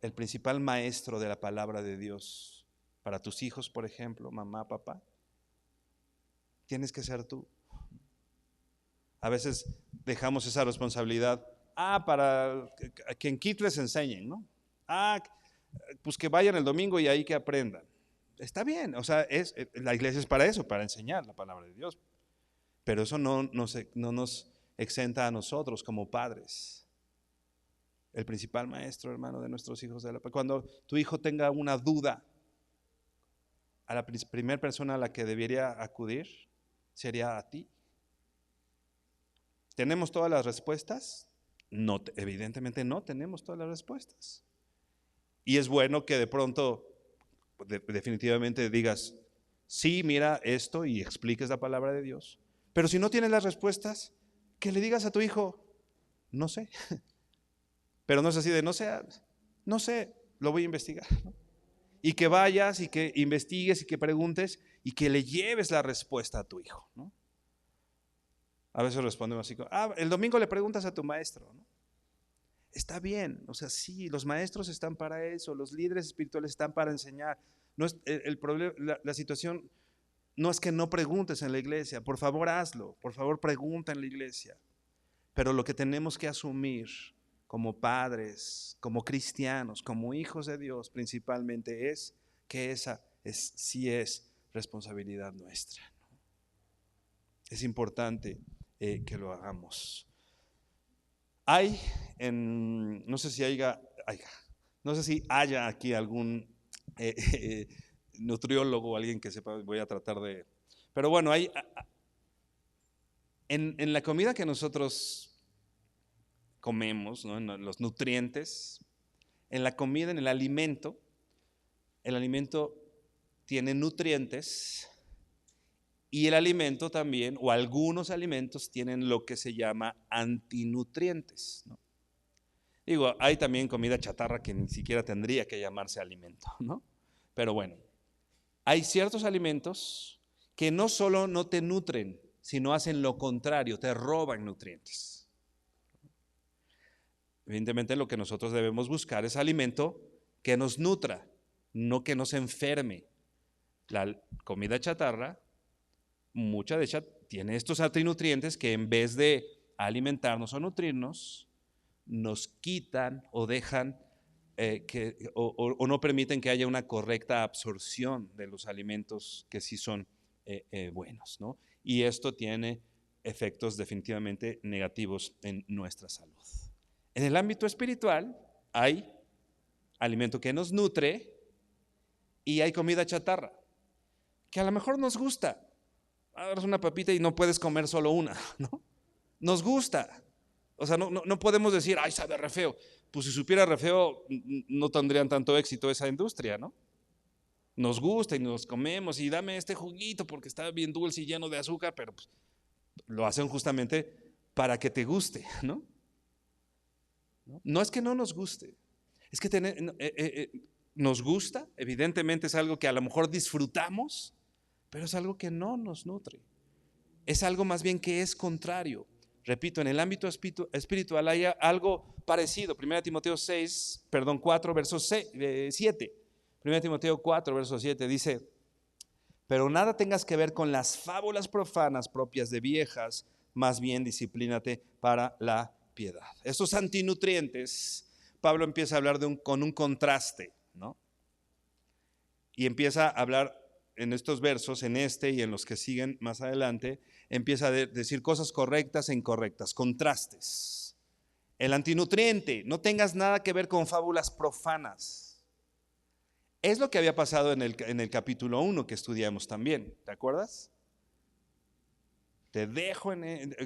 El principal maestro de la palabra de Dios para tus hijos, por ejemplo, mamá, papá, tienes que ser tú. A veces dejamos esa responsabilidad para que en KIT les enseñen, ¿no? Pues que vayan el domingo y ahí que aprendan. Está bien, o sea, la iglesia es para eso, para enseñar la palabra de Dios. Pero eso no nos exenta a nosotros como padres el principal maestro, hermano, de nuestros hijos de la paz. Cuando tu hijo tenga una duda, a la primera persona a la que debería acudir sería a ti. ¿Tenemos todas las respuestas? No, evidentemente no tenemos todas las respuestas. Y es bueno que de pronto, definitivamente digas, sí, mira esto y expliques la palabra de Dios. Pero si no tienes las respuestas, que le digas a tu hijo, no sé. Pero no es así de, no sé, lo voy a investigar. Y que vayas y que investigues y que preguntes y que le lleves la respuesta a tu hijo, ¿no? A veces respondemos así, el domingo le preguntas a tu maestro, ¿no? Está bien, o sea, sí, los maestros están para eso, los líderes espirituales están para enseñar. No es, el problema, la situación no es que no preguntes en la iglesia, por favor hazlo, por favor pregunta en la iglesia. Pero lo que tenemos que asumir como padres, como cristianos, como hijos de Dios principalmente es que esa sí es responsabilidad nuestra, ¿no? Es importante que lo hagamos. No sé si haya aquí algún nutriólogo o alguien que sepa, voy a tratar de... Pero bueno, en la comida que nosotros comemos, ¿no? En los nutrientes, en la comida, en el alimento tiene nutrientes y el alimento también, o algunos alimentos tienen lo que se llama antinutrientes, ¿no? Digo, hay también comida chatarra que ni siquiera tendría que llamarse alimento, ¿no? Pero bueno, hay ciertos alimentos que no solo no te nutren, sino hacen lo contrario, te roban nutrientes. Evidentemente lo que nosotros debemos buscar es alimento que nos nutra, no que nos enferme. La comida chatarra, mucha de ella tiene estos antinutrientes que en vez de alimentarnos o nutrirnos, nos quitan o dejan o no permiten que haya una correcta absorción de los alimentos que sí son buenos, ¿no? Y esto tiene efectos definitivamente negativos en nuestra salud. En el ámbito espiritual hay alimento que nos nutre y hay comida chatarra, que a lo mejor nos gusta. Agarras una papita y no puedes comer solo una, ¿no? Nos gusta. O sea, no podemos decir, ay, sabe re feo. Pues si supiera re feo, no tendrían tanto éxito esa industria, ¿no? Nos gusta y nos comemos y dame este juguito porque está bien dulce y lleno de azúcar, pero pues, lo hacen justamente para que te guste, ¿no? No es que no nos guste, es que nos gusta, evidentemente es algo que a lo mejor disfrutamos, pero es algo que no nos nutre. Es algo más bien que es contrario. Repito, en el ámbito espiritual hay algo parecido. 1 Timoteo 4, verso 7. 1 Timoteo 4, verso 7 dice, pero nada tengas que ver con las fábulas profanas propias de viejas, más bien disciplínate para la piedad. Estos antinutrientes, Pablo empieza a hablar con un contraste, ¿no? Y empieza a hablar en estos versos, en este y en los que siguen más adelante, empieza a decir cosas correctas e incorrectas, contrastes. El antinutriente, no tengas nada que ver con fábulas profanas. Es lo que había pasado en el capítulo 1 que estudiamos también, ¿te acuerdas? Te dejo,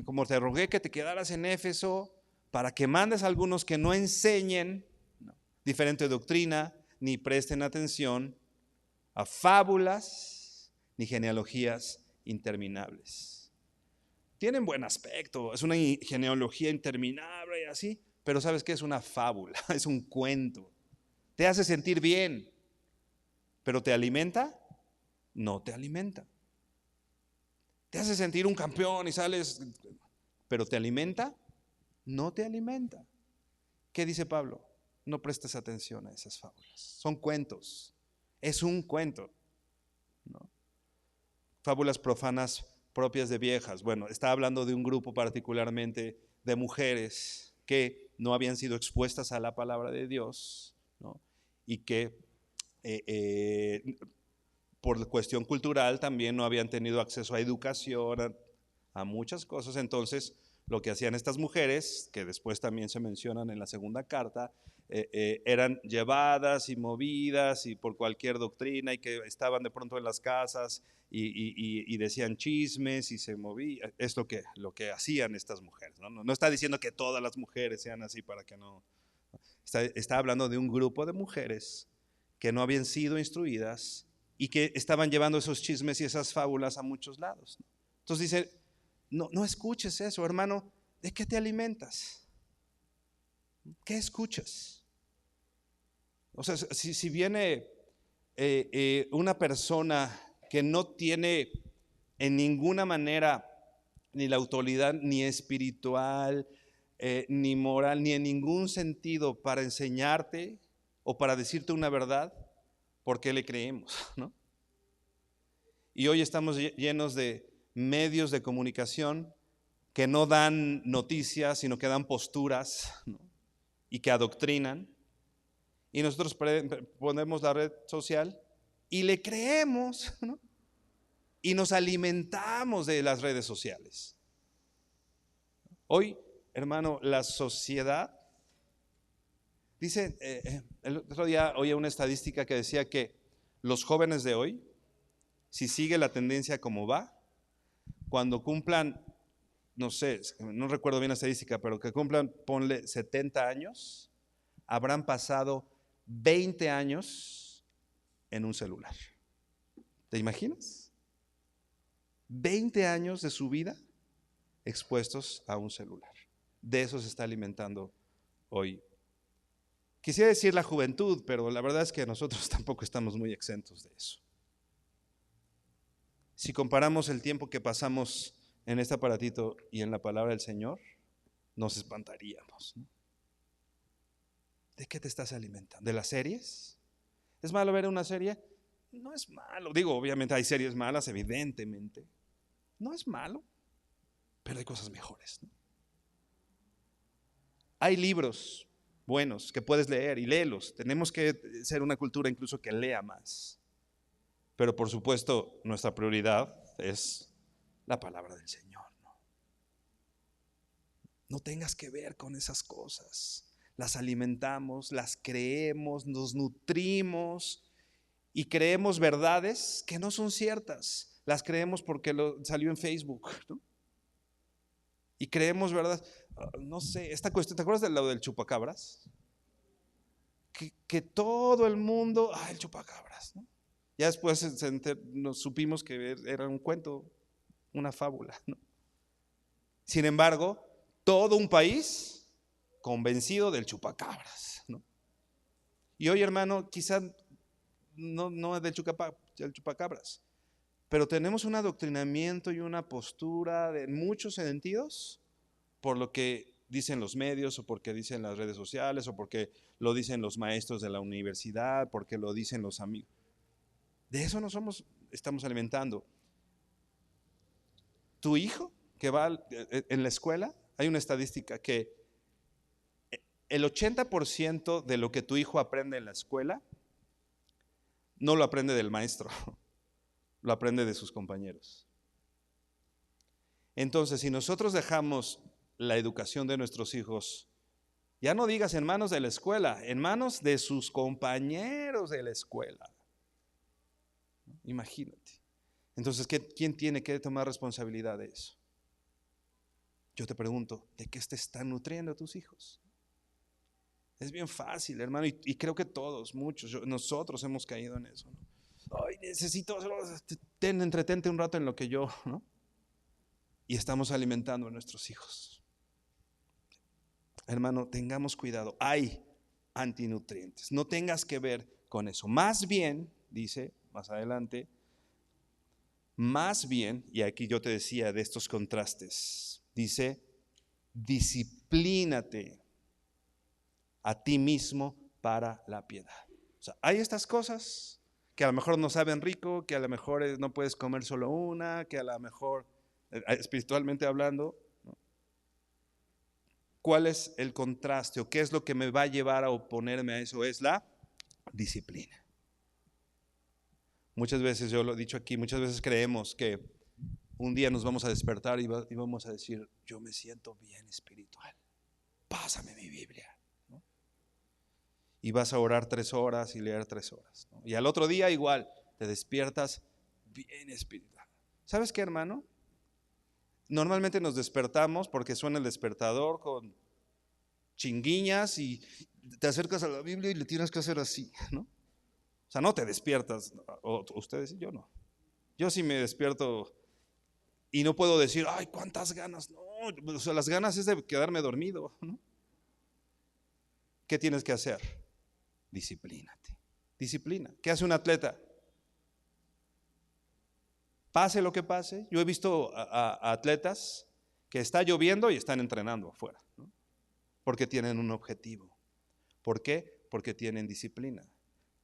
como te rogué que te quedaras en Éfeso, para que mandes a algunos que no enseñen diferente doctrina, ni presten atención a fábulas ni genealogías interminables. Tienen buen aspecto, es una genealogía interminable y así, pero ¿sabes qué? Es una fábula, es un cuento. Te hace sentir bien, pero ¿te alimenta? No te alimenta. Te hace sentir un campeón y sales, pero ¿te alimenta? No te alimenta. ¿Qué dice Pablo? No prestes atención a esas fábulas. Son cuentos. Es un cuento, ¿no? Fábulas profanas propias de viejas. Bueno, está hablando de un grupo particularmente de mujeres que no habían sido expuestas a la palabra de Dios, ¿no? Y que por cuestión cultural también no habían tenido acceso a educación, a muchas cosas. Entonces, lo que hacían estas mujeres, que después también se mencionan en la segunda carta, eran llevadas y movidas y por cualquier doctrina, y que estaban de pronto en las casas y decían chismes y se movían. Es lo que hacían estas mujeres, ¿no? No está diciendo que todas las mujeres sean así, para que no. Está hablando de un grupo de mujeres que no habían sido instruidas y que estaban llevando esos chismes y esas fábulas a muchos lados. Entonces dice, no escuches eso, hermano. ¿De qué te alimentas? ¿Qué escuchas? O sea, si viene una persona que no tiene en ninguna manera ni la autoridad ni espiritual, ni moral, ni en ningún sentido para enseñarte o para decirte una verdad, ¿por qué le creemos? ¿No? Y hoy estamos llenos de medios de comunicación que no dan noticias, sino que dan posturas, ¿no? Y que adoctrinan. Y nosotros ponemos la red social y le creemos, ¿no? Y nos alimentamos de las redes sociales. Hoy, hermano, la sociedad dice, el otro día oía una estadística que decía que los jóvenes de hoy, si sigue la tendencia como va, cuando cumplan, no sé, no recuerdo bien la estadística, pero que cumplan, ponle 70 años, habrán pasado 20 años en un celular. ¿Te imaginas? 20 años de su vida expuestos a un celular. De eso se está alimentando hoy. Quisiera decir la juventud, pero la verdad es que nosotros tampoco estamos muy exentos de eso. Si comparamos el tiempo que pasamos en este aparatito y en la palabra del Señor, nos espantaríamos, ¿no? ¿De qué te estás alimentando? ¿De las series? ¿Es malo ver una serie? No es malo. Digo, obviamente hay series malas, evidentemente. No es malo, pero hay cosas mejores, ¿no? Hay libros buenos que puedes leer y léelos. Tenemos que ser una cultura incluso que lea más. Pero por supuesto, nuestra prioridad es la palabra del Señor, ¿no? No tengas que ver con esas cosas. Las alimentamos, las creemos, nos nutrimos y creemos verdades que no son ciertas. Las creemos porque salió en Facebook, ¿no? Y creemos verdades. No sé, esta cuestión, ¿te acuerdas de lo del chupacabras? Que todo el mundo, el chupacabras, ¿no? Ya después nos supimos que era un cuento, una fábula, ¿no? Sin embargo, todo un país convencido del chupacabras, ¿no? Y hoy, hermano, quizá no del chupacabras, pero tenemos un adoctrinamiento y una postura en muchos sentidos por lo que dicen los medios, o porque dicen las redes sociales, o porque lo dicen los maestros de la universidad, porque lo dicen los amigos. De eso estamos alimentando. Tu hijo que va en la escuela, hay una estadística que el 80% de lo que tu hijo aprende en la escuela no lo aprende del maestro, lo aprende de sus compañeros. Entonces, si nosotros dejamos la educación de nuestros hijos, ya no digas en manos de la escuela, en manos de sus compañeros de la escuela. Imagínate. Entonces, ¿quién tiene que tomar responsabilidad de eso? Yo te pregunto, ¿de qué te están nutriendo tus hijos? Es bien fácil, hermano, y creo que todos, muchos, nosotros hemos caído en eso, ¿no? Ay, necesito, entretente un rato en lo que yo, ¿no? Y estamos alimentando a nuestros hijos. Hermano, tengamos cuidado, hay antinutrientes, no tengas que ver con eso. Más bien, dice más adelante, más bien, y aquí yo te decía de estos contrastes, dice, disciplínate a ti mismo para la piedad. O sea, hay estas cosas que a lo mejor no saben rico, que a lo mejor no puedes comer solo una, que a lo mejor, espiritualmente hablando, ¿no? ¿Cuál es el contraste o qué es lo que me va a llevar a oponerme a eso? Es la disciplina. Muchas veces, yo lo he dicho aquí, muchas veces creemos que un día nos vamos a despertar y vamos a decir, yo me siento bien espiritual, pásame mi Biblia, ¿no? Y vas a orar 3 horas y leer 3 horas, ¿no? Y al otro día igual, te despiertas bien espiritual. ¿Sabes qué, hermano? Normalmente nos despertamos porque suena el despertador con chinguiñas y te acercas a la Biblia y le tienes que hacer así, ¿no? O sea, no te despiertas, o ustedes, yo no. Yo sí me despierto y no puedo decir, ay, cuántas ganas. No, o sea, las ganas es de quedarme dormido, ¿no? ¿Qué tienes que hacer? Disciplínate. Disciplina. ¿Qué hace un atleta? Pase lo que pase. Yo he visto a atletas que está lloviendo y están entrenando afuera, ¿no? Porque tienen un objetivo. ¿Por qué? Porque tienen disciplina.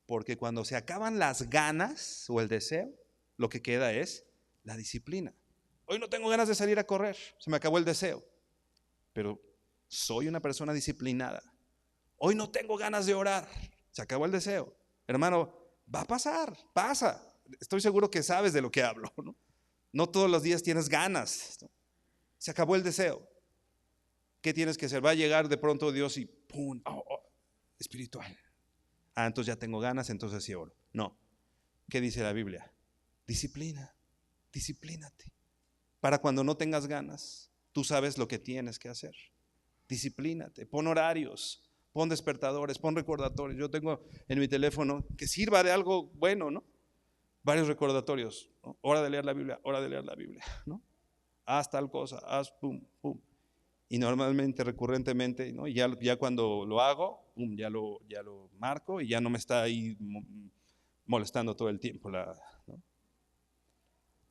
Porque cuando se acaban las ganas o el deseo, lo que queda es la disciplina. Hoy no tengo ganas de salir a correr, se me acabó el deseo, pero soy una persona disciplinada. Hoy no tengo ganas de orar, se acabó el deseo. Hermano, va a pasar, pasa. Estoy seguro que sabes de lo que hablo, ¿no? No todos los días tienes ganas, ¿no? Se acabó el deseo. ¿Qué tienes que hacer? Va a llegar de pronto Dios y ¡pum! Espiritual. Entonces ya tengo ganas, entonces sí oro. No. ¿Qué dice la Biblia? Disciplina, disciplínate. Para cuando no tengas ganas, tú sabes lo que tienes que hacer. Disciplínate, pon horarios, pon despertadores, pon recordatorios. Yo tengo en mi teléfono que sirva de algo bueno, ¿no? Varios recordatorios, ¿no? Hora de leer la Biblia, hora de leer la Biblia, ¿no? Haz tal cosa, haz pum, pum. Y normalmente, recurrentemente, ¿no? Ya cuando lo hago, pum, ya lo marco y ya no me está ahí molestando todo el tiempo, ¿no?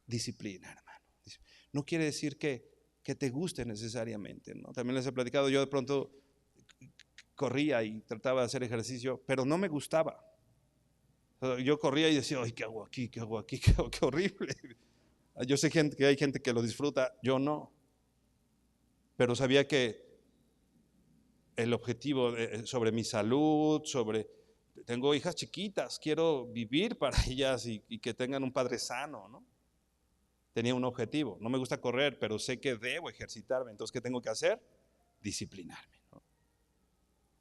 Disciplina, hermano. No quiere decir que te guste necesariamente, ¿no? También les he platicado, yo de pronto corría y trataba de hacer ejercicio, pero no me gustaba. Yo corría y decía, ay, ¿qué hago aquí? ¿Qué hago aquí? Qué horrible. Yo sé que hay gente que lo disfruta, yo no. Pero sabía que el objetivo sobre mi salud, tengo hijas chiquitas, quiero vivir para ellas y que tengan un padre sano, ¿no? Tenía un objetivo. No me gusta correr, pero sé que debo ejercitarme. Entonces, ¿qué tengo que hacer? Disciplinarme, ¿no?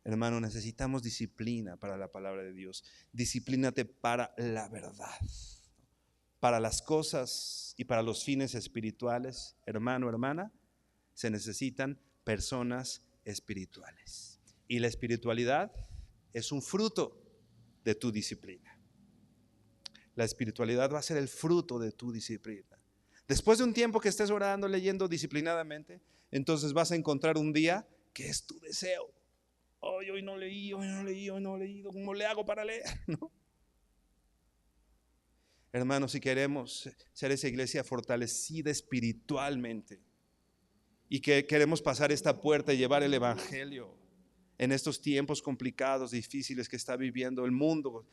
Hermano, necesitamos disciplina para la palabra de Dios. Disciplínate para la verdad. Para las cosas y para los fines espirituales, hermano, hermana, se necesitan personas espirituales. Y la espiritualidad es un fruto de tu disciplina. La espiritualidad va a ser el fruto de tu disciplina. Después de un tiempo que estés orando, leyendo disciplinadamente, entonces vas a encontrar un día que es tu deseo. Hoy no leí, hoy no he leído. ¿Cómo le hago para leer? ¿No? Hermanos, si queremos ser esa iglesia fortalecida espiritualmente y que queremos pasar esta puerta y llevar el evangelio en estos tiempos complicados, difíciles que está viviendo el mundo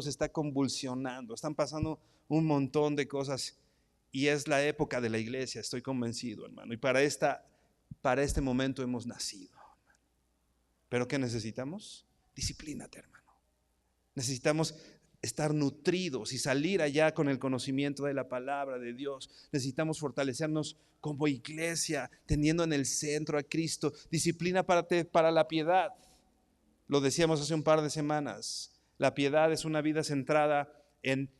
se está convulsionando, están pasando un montón de cosas y es la época de la iglesia, estoy convencido, hermano, y para este momento hemos nacido. ¿Pero qué necesitamos? Disciplínate, hermano. Necesitamos estar nutridos y salir allá con el conocimiento de la palabra de Dios. Necesitamos fortalecernos como iglesia, teniendo en el centro a Cristo. Disciplina para la piedad. Lo decíamos hace un par de semanas. La piedad es una vida centrada en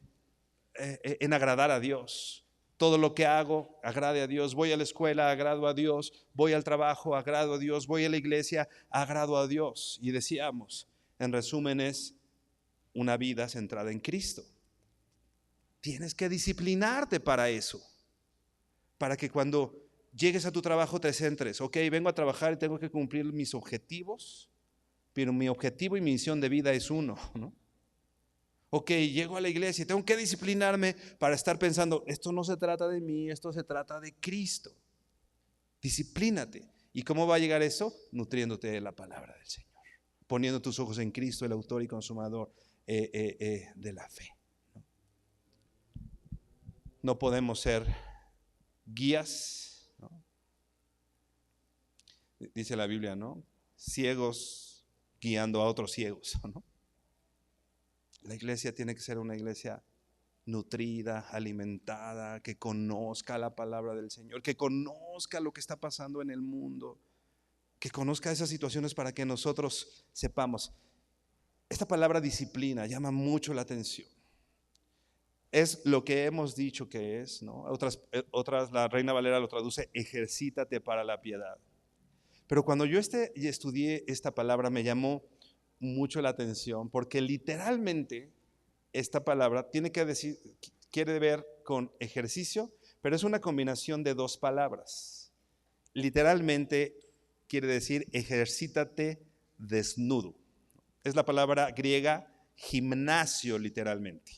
agradar a Dios. Todo lo que hago agrade a Dios. Voy a la escuela, agrado a Dios. Voy al trabajo, agrado a Dios. Voy a la iglesia, agrado a Dios. Y decíamos, en resumen, es una vida centrada en Cristo. Tienes que disciplinarte para eso, para que cuando llegues a tu trabajo te centres. Ok, vengo a trabajar y tengo que cumplir mis objetivos, pero mi objetivo y mi misión de vida es uno, ¿no? Ok, llego a la iglesia y tengo que disciplinarme para estar pensando, esto no se trata de mí, esto se trata de Cristo. Disciplínate. ¿Y cómo va a llegar eso? Nutriéndote de la palabra del Señor, poniendo tus ojos en Cristo, el autor y consumador de la fe. No podemos ser guías, ¿no? Dice la Biblia, ¿no? Ciegos guiando a otros ciegos, ¿no? La iglesia tiene que ser una iglesia nutrida, alimentada, que conozca la palabra del Señor, que conozca lo que está pasando en el mundo, que conozca esas situaciones para que nosotros sepamos. Esta palabra disciplina llama mucho la atención. Es lo que hemos dicho que es, ¿no? Otras, la Reina Valera lo traduce, ejercítate para la piedad. Pero cuando yo estudié esta palabra me llamó mucho la atención porque literalmente esta palabra quiere ver con ejercicio, pero es una combinación de dos palabras. Literalmente quiere decir ejercítate desnudo. Es la palabra griega gimnasio literalmente.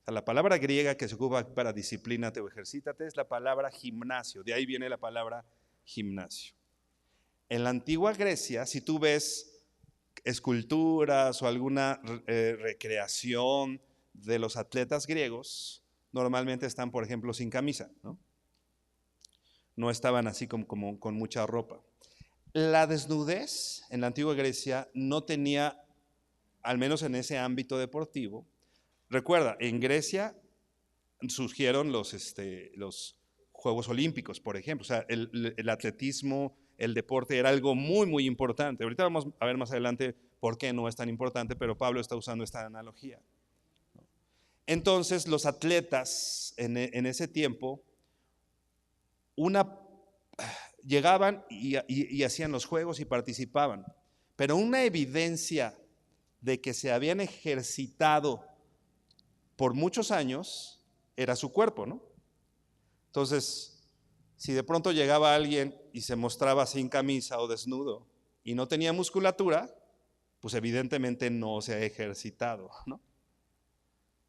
La palabra griega que se ocupa para disciplínate o ejercítate es la palabra gimnasio, de ahí viene la palabra gimnasio. En la antigua Grecia, si tú ves esculturas o alguna recreación de los atletas griegos, normalmente están, por ejemplo, sin camisa, ¿no? No estaban así como con mucha ropa. La desnudez en la antigua Grecia no tenía, al menos en ese ámbito deportivo. Recuerda, en Grecia surgieron los Juegos Olímpicos, por ejemplo. O sea, el atletismo, el deporte era algo muy, muy importante. Ahorita vamos a ver más adelante por qué no es tan importante, pero Pablo está usando esta analogía. Entonces, los atletas en ese tiempo, llegaban y hacían los juegos y participaban, pero una evidencia de que se habían ejercitado por muchos años era su cuerpo, ¿no? Entonces, si de pronto llegaba alguien y se mostraba sin camisa o desnudo y no tenía musculatura, pues evidentemente no se ha ejercitado, ¿no?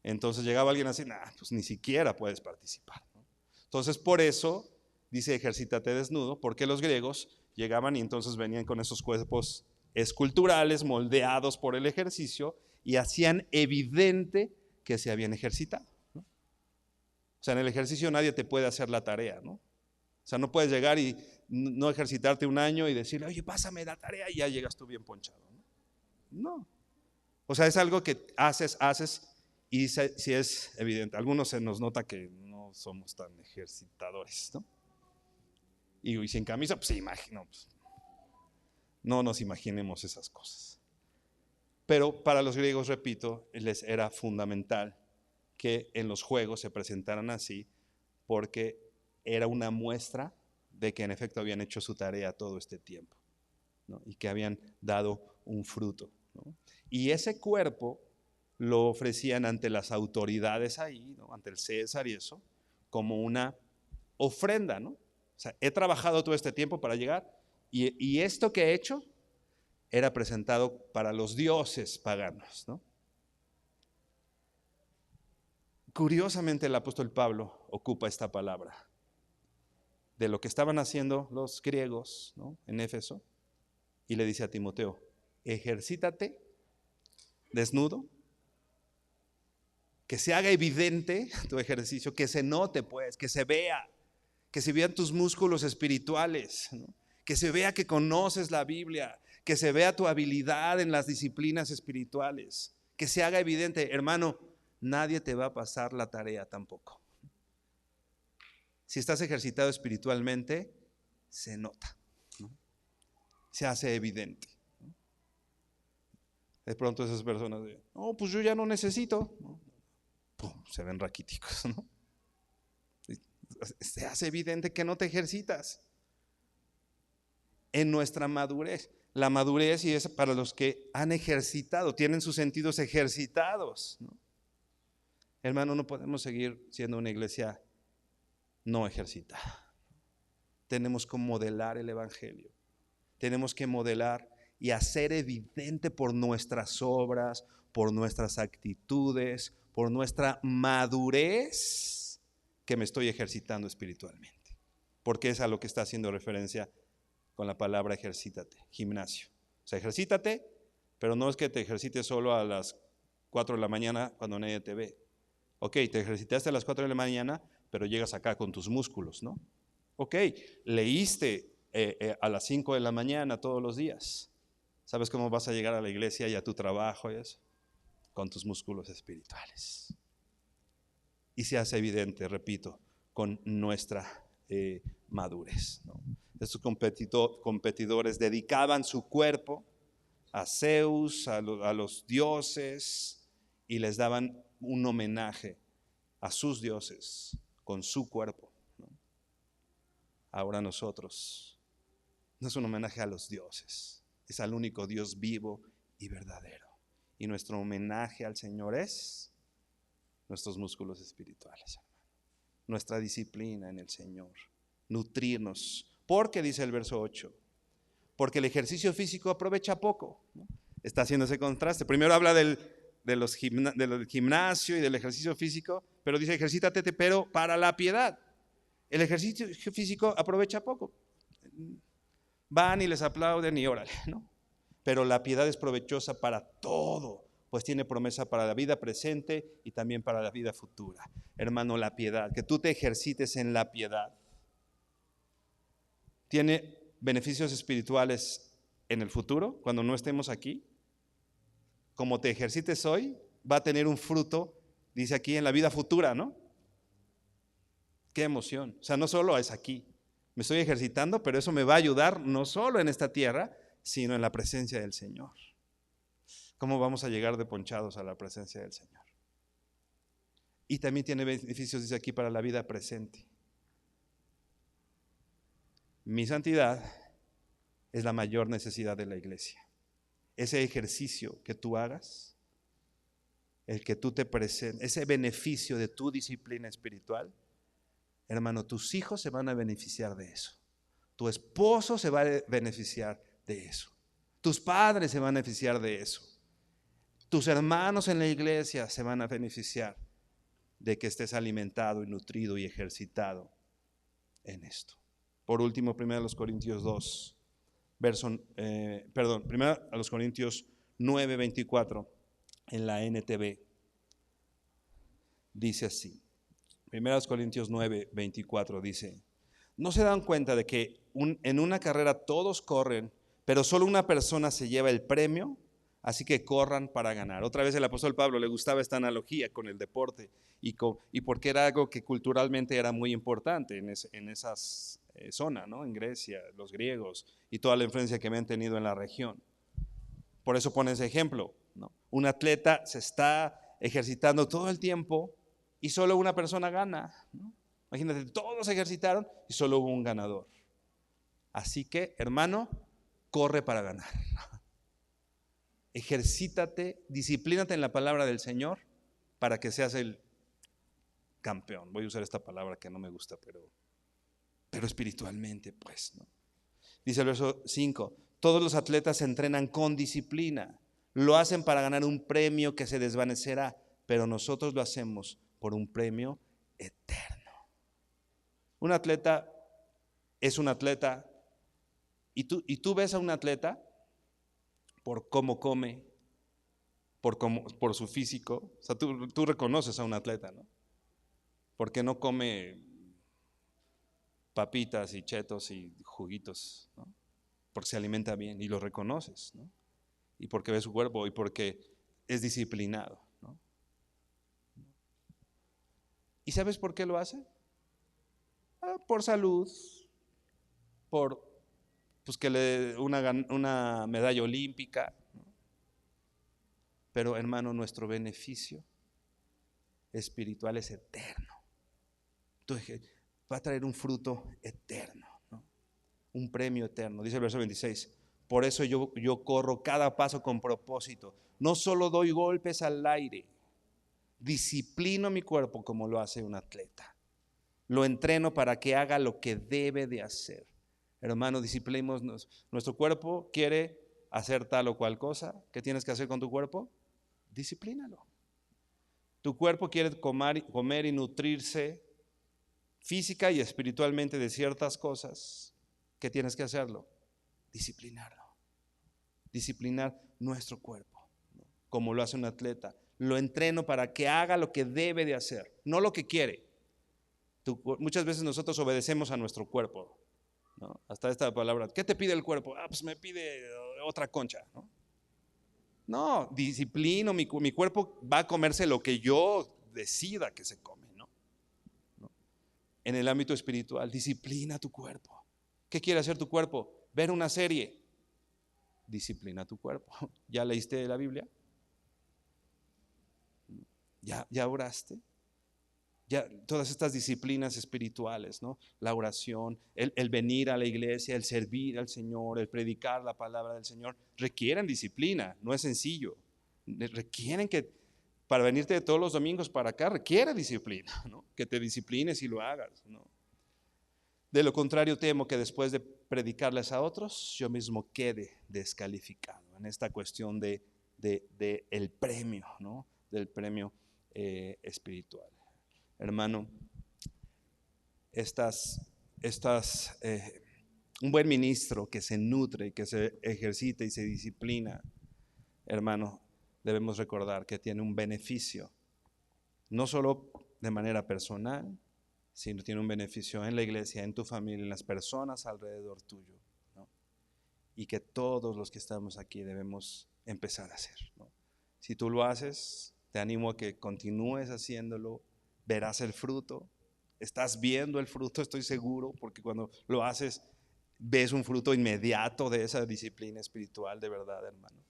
Entonces llegaba alguien así, pues ni siquiera puedes participar, ¿no? Entonces por eso dice ejercítate desnudo, porque los griegos llegaban y entonces venían con esos cuerpos esculturales moldeados por el ejercicio y hacían evidente que se habían ejercitado, ¿no? O sea, en el ejercicio nadie te puede hacer la tarea, ¿no? O sea, no puedes llegar y no ejercitarte un año y decirle, oye, pásame la tarea y ya llegas tú bien ponchado, ¿no? No. O sea, es algo que haces y si es evidente. Algunos se nos nota que no somos tan ejercitadores, ¿no? Y sin camisa, pues imagino, pues, no nos imaginemos esas cosas. Pero para los griegos, repito, les era fundamental que en los juegos se presentaran así, porque era una muestra de que en efecto habían hecho su tarea todo este tiempo, ¿no? Y que habían dado un fruto, ¿no? Y ese cuerpo lo ofrecían ante las autoridades ahí, ¿no? Ante el César y eso, como una ofrenda, ¿no? O sea, he trabajado todo este tiempo para llegar y esto que he hecho era presentado para los dioses paganos, ¿no? Curiosamente el apóstol Pablo ocupa esta palabra de lo que estaban haciendo los griegos, ¿no? En Éfeso, y le dice a Timoteo, ejercítate desnudo, que se haga evidente tu ejercicio, que se note pues, que se vean tus músculos espirituales, ¿no? Que se vea que conoces la Biblia, que se vea tu habilidad en las disciplinas espirituales, que se haga evidente. Hermano, nadie te va a pasar la tarea tampoco. Si estás ejercitado espiritualmente, se nota, ¿no? Se hace evidente, ¿no? De pronto esas personas dicen, no, pues yo ya no necesito, ¿no? Pum, se ven raquíticos, ¿no? Se hace evidente que no te ejercitas. En nuestra madurez, la madurez y es para los que han ejercitado, tienen sus sentidos ejercitados, ¿no? Hermano, no podemos seguir siendo una iglesia no ejercitada. Tenemos que modelar el evangelio. Tenemos que modelar y hacer evidente por nuestras obras, por nuestras actitudes, por nuestra madurez, que me estoy ejercitando espiritualmente. Porque es a lo que está haciendo referencia con la palabra ejercítate, gimnasio. O sea, ejercítate, pero no es que te ejercites solo a las 4 de la mañana cuando nadie te ve. Ok, te ejercitaste a las 4 de la mañana, pero llegas acá con tus músculos, ¿no? Ok, leíste a las 5 de la mañana todos los días. ¿Sabes cómo vas a llegar a la iglesia y a tu trabajo y eso? Con tus músculos espirituales. y se hace evidente, repito, con nuestra madurez, ¿no? Estos competidores dedicaban su cuerpo a Zeus, a los dioses, y les daban un homenaje a sus dioses con su cuerpo, ¿no? Ahora nosotros, no es un homenaje a los dioses, es al único Dios vivo y verdadero. Y nuestro homenaje al Señor es nuestros músculos espirituales, nuestra disciplina en el Señor, nutrirnos. Porque dice el verso 8, porque el ejercicio físico aprovecha poco, ¿no? Está haciendo ese contraste. Primero habla del gimnasio y del ejercicio físico, pero dice ejercítate, pero para la piedad. El ejercicio físico aprovecha poco. Van y les aplauden y órale, ¿no? Pero la piedad es provechosa para todo, pues tiene promesa para la vida presente y también para la vida futura. Hermano, la piedad, que tú te ejercites en la piedad, tiene beneficios espirituales en el futuro, cuando no estemos aquí. Como te ejercites hoy, va a tener un fruto, dice aquí, en la vida futura, ¿no? Qué emoción. O sea, no solo es aquí, me estoy ejercitando, pero eso me va a ayudar no solo en esta tierra, sino en la presencia del Señor. ¿Cómo vamos a llegar de ponchados a la presencia del Señor? Y también tiene beneficios, dice aquí, para la vida presente. Mi santidad es la mayor necesidad de la iglesia. Ese ejercicio que tú hagas, el que tú te presentes, ese beneficio de tu disciplina espiritual, hermano, tus hijos se van a beneficiar de eso. Tu esposo se va a beneficiar de eso. Tus padres se van a beneficiar de eso. Tus hermanos en la iglesia se van a beneficiar de que estés alimentado y nutrido y ejercitado en esto. Por último, 1 Corintios 2, primero a los Corintios 9, 24, en la NTV, dice así. 1 Corintios 9, 24 dice: ¿no se dan cuenta de que en una carrera todos corren, pero solo una persona se lleva el premio? Así que corran para ganar. Otra vez el apóstol Pablo le gustaba esta analogía con el deporte y porque era algo que culturalmente era muy importante en esas zonas, ¿no? En Grecia, los griegos y toda la influencia que habían tenido en la región. Por eso pone ese ejemplo, ¿no? Un atleta se está ejercitando todo el tiempo y solo una persona gana, ¿no? Imagínate, todos se ejercitaron y solo hubo un ganador. Así que, hermano, corre para ganar. Ejercítate, disciplínate en la palabra del Señor para que seas el campeón. Voy a usar esta palabra que no me gusta, pero espiritualmente, pues, ¿no? Dice el verso 5, todos los atletas se entrenan con disciplina, lo hacen para ganar un premio que se desvanecerá, pero nosotros lo hacemos por un premio eterno. Un atleta es un atleta y tú ves a un atleta por cómo come, por su físico. O sea, tú reconoces a un atleta, ¿no? Porque no come papitas y chetos y juguitos, ¿no? Porque se alimenta bien y lo reconoces, ¿no? Y porque ve su cuerpo y porque es disciplinado, ¿no? ¿Y sabes por qué lo hace? Por salud, por pues que le dé una medalla olímpica, ¿no? Pero hermano, nuestro beneficio espiritual es eterno. Entonces, va a traer un fruto eterno, ¿no? Un premio eterno. Dice el verso 26, por eso yo corro cada paso con propósito. No solo doy golpes al aire, disciplino mi cuerpo como lo hace un atleta. Lo entreno para que haga lo que debe de hacer. Hermano, disciplinemos. Nuestro cuerpo quiere hacer tal o cual cosa. ¿Qué tienes que hacer con tu cuerpo? Disciplínalo. Tu cuerpo quiere comer y nutrirse física y espiritualmente de ciertas cosas. ¿Qué tienes que hacerlo? Disciplinarlo. Disciplinar nuestro cuerpo, ¿no? Como lo hace un atleta. Lo entreno para que haga lo que debe de hacer, no lo que quiere. Muchas veces nosotros obedecemos a nuestro cuerpo, ¿no? Hasta esta palabra, ¿qué te pide el cuerpo? Pues me pide otra concha, ¿no? No, disciplino, mi cuerpo va a comerse lo que yo decida que se come, ¿no? en el ámbito espiritual, disciplina tu cuerpo. ¿Qué quiere hacer tu cuerpo? Ver una serie. Disciplina tu cuerpo. ¿Ya leíste la Biblia? ¿Ya oraste? Ya, todas estas disciplinas espirituales, ¿no? La oración, el venir a la iglesia, el servir al Señor, el predicar la palabra del Señor, requieren disciplina, no es sencillo. Requieren que, para venirte de todos los domingos para acá, requiere disciplina, ¿no? Que te disciplines y lo hagas, ¿no? De lo contrario, temo que después de predicarles a otros, yo mismo quede descalificado en esta cuestión de el premio, ¿no? Del premio espiritual. Hermano, un buen ministro que se nutre, que se ejercita y se disciplina, hermano, debemos recordar que tiene un beneficio, no solo de manera personal, sino tiene un beneficio en la iglesia, en tu familia, en las personas alrededor tuyo, ¿no? Y que todos los que estamos aquí debemos empezar a hacer, ¿no? Si tú lo haces, te animo a que continúes haciéndolo. Verás el fruto, estás viendo el fruto, estoy seguro, porque cuando lo haces ves un fruto inmediato de esa disciplina espiritual, de verdad, hermano.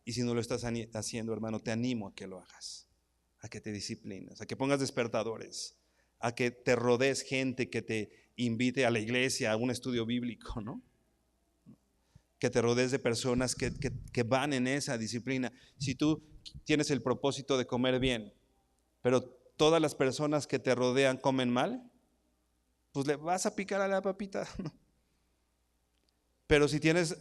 Y si no lo estás haciendo, hermano, te animo a que lo hagas, a que te disciplines, a que pongas despertadores, a que te rodees gente que te invite a la iglesia, a un estudio bíblico, ¿no? Que te rodees de personas que van en esa disciplina. Si tú tienes el propósito de comer bien, pero todas las personas que te rodean comen mal, pues le vas a picar a la papita. Pero si quieres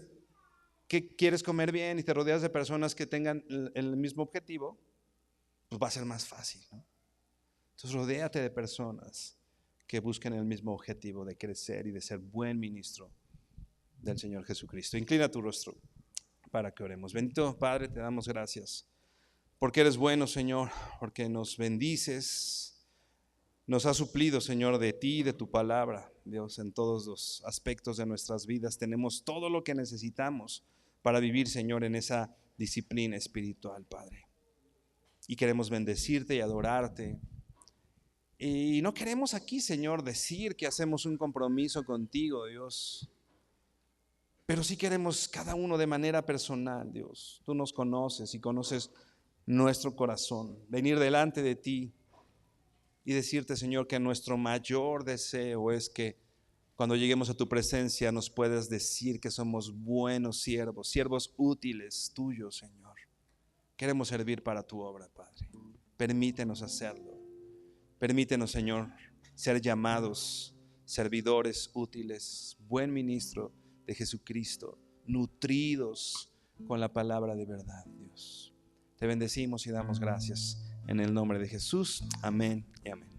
comer bien y te rodeas de personas que tengan el mismo objetivo, pues va a ser más fácil, ¿no? Entonces rodéate de personas que busquen el mismo objetivo de crecer y de ser buen ministro del Señor Jesucristo. Inclina tu rostro para que oremos. Bendito Padre, te damos gracias porque eres bueno, Señor, porque nos bendices, nos has suplido, Señor, de ti y de tu palabra, Dios, en todos los aspectos de nuestras vidas. Tenemos todo lo que necesitamos para vivir, Señor, en esa disciplina espiritual, Padre. Y queremos bendecirte y adorarte. Y no queremos aquí, Señor, decir que hacemos un compromiso contigo, Dios. Pero sí queremos cada uno de manera personal, Dios. Tú nos conoces y conoces nuestro corazón. Venir delante de ti y decirte, Señor, que nuestro mayor deseo es que cuando lleguemos a tu presencia nos puedas decir que somos buenos siervos, siervos útiles tuyos, Señor. Queremos servir para tu obra, Padre. Permítenos hacerlo. Permítenos, Señor, ser llamados servidores útiles, buen ministro de Jesucristo, nutridos con la palabra de verdad, Dios. Te bendecimos y damos gracias en el nombre de Jesús. Amén y amén.